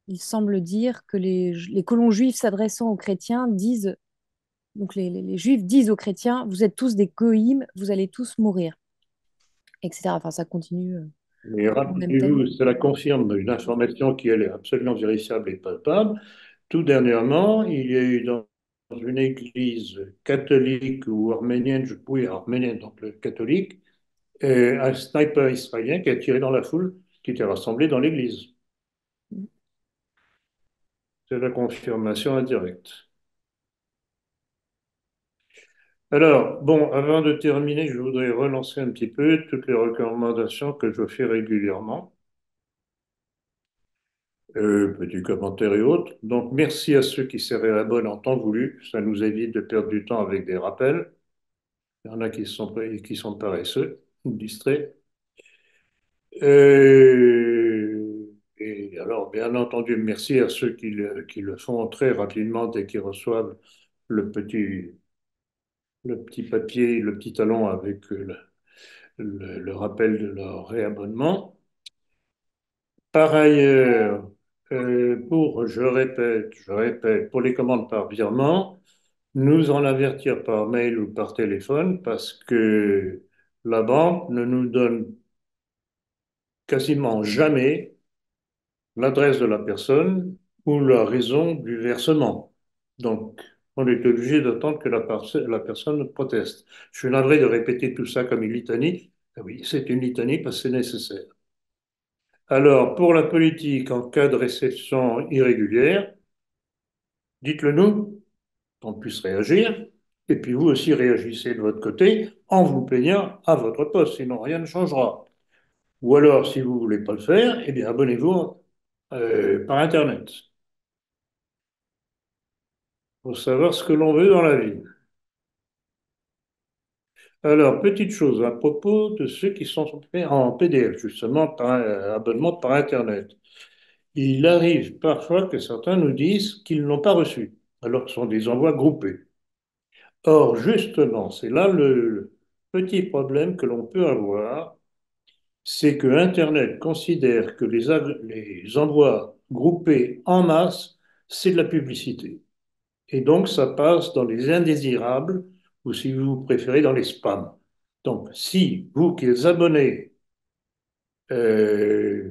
Il semble dire que les colons juifs s'adressant aux chrétiens disent, donc les juifs disent aux chrétiens, vous êtes tous des goïms, vous allez tous mourir, etc. Enfin, ça continue Mais dans le même thème. rappelez-vous, cela confirme une information qui elle, est absolument vérifiable et palpable. Tout dernièrement, il y a eu dans une église catholique ou arménienne, oui, arménienne, donc le catholique, un sniper israélien qui a tiré dans la foule qui était rassemblée dans l'église. C'est la confirmation indirecte. Alors, bon, avant de terminer, je voudrais relancer un petit peu toutes les recommandations que je fais régulièrement, petits commentaires et autres. Donc, merci à ceux qui se réabonnent en temps voulu. Ça nous évite de perdre du temps avec des rappels. Il y en a qui sont paresseux ou distraits. Et alors, bien entendu, merci à ceux qui le font très rapidement et qui reçoivent le le petit papier, le petit talon avec le rappel de leur réabonnement. Par ailleurs, je répète, pour les commandes par virement, nous en avertir par mail ou par téléphone parce que la banque ne nous donne quasiment jamais l'adresse de la personne ou la raison du versement. Donc, on est obligé d'attendre que la personne proteste. Je suis navré de répéter tout ça comme une litanie. Ah oui, c'est une litanie parce que c'est nécessaire. Alors, pour la politique, en cas de réception irrégulière, dites-le nous, qu'on puisse réagir. Et puis vous aussi réagissez de votre côté en vous plaignant à votre poste, sinon rien ne changera. Ou alors, si vous ne voulez pas le faire, eh bien abonnez-vous par Internet pour savoir ce que l'on veut dans la vie. Alors, petite chose à propos de ceux qui sont en PDF, justement, par abonnement par Internet. Il arrive parfois que certains nous disent qu'ils n'ont pas reçu, alors que ce sont des envois groupés. Or, justement, c'est là le petit problème que l'on peut avoir. c'est que Internet considère que les envois groupés en masse, c'est de la publicité. Et donc, ça passe dans les indésirables ou, si vous préférez, dans les spams. Donc, si vous qui êtes abonné euh,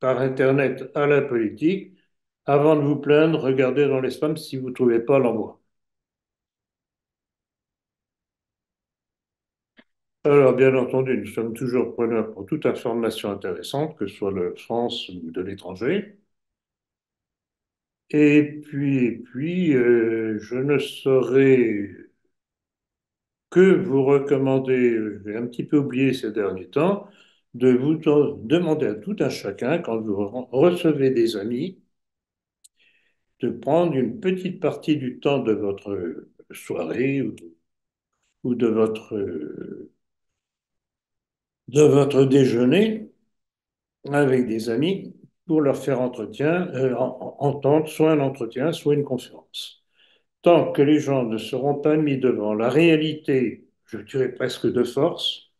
par Internet à la politique, avant de vous plaindre, regardez dans les spams si vous ne trouvez pas l'envoi. Alors, bien entendu, nous sommes toujours preneurs pour toute information intéressante, que ce soit de France ou de l'étranger. Je ne saurais que vous recommander, j'ai un petit peu oublié ces derniers temps, de vous demander à tout un chacun, quand vous recevez des amis, de prendre une petite partie du temps de votre soirée ou de votre déjeuner avec des amis pour leur faire entendre soit un entretien, soit une conférence. Tant que les gens ne seront pas mis devant la réalité, je dirais presque de force,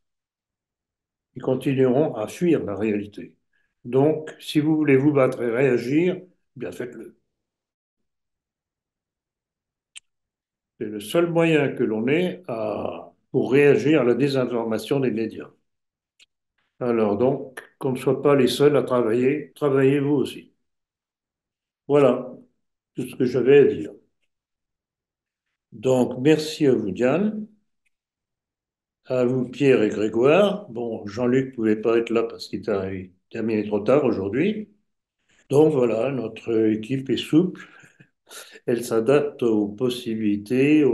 ils continueront à fuir la réalité. Donc, si vous voulez vous battre et réagir, eh bien faites-le. C'est le seul moyen que l'on ait pour réagir à la désinformation des médias. Alors donc, qu'on ne soit pas les seuls à travailler, travaillez vous aussi. Voilà tout ce que j'avais à dire. Donc, merci à vous, Diane, à vous, Pierre et Grégoire. Bon, Jean-Luc ne pouvait pas être là parce qu'il est terminé trop tard aujourd'hui. Donc voilà, notre équipe est souple. Elle s'adapte aux possibilités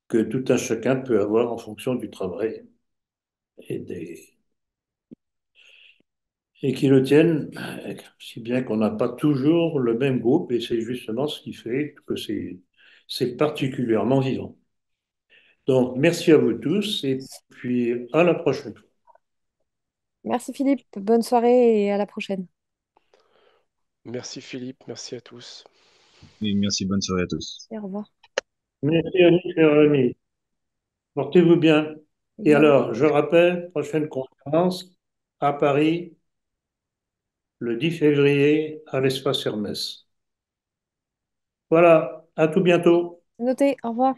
que tout un chacun peut avoir en fonction du travail et, et qui le tiennent, si bien qu'on n'a pas toujours le même groupe et c'est justement ce qui fait que c'est particulièrement vivant. Donc, merci à vous tous et puis à la prochaine fois. Merci Philippe, bonne soirée et à la prochaine. Merci Philippe, merci à tous. Et merci, bonne soirée à tous. Et au revoir. Merci à vous, chers amis. Portez-vous bien. Et Également. alors, je rappelle, prochaine conférence à Paris, le 10 février, à l'espace Hermès. Voilà, à tout bientôt. Noté, au revoir.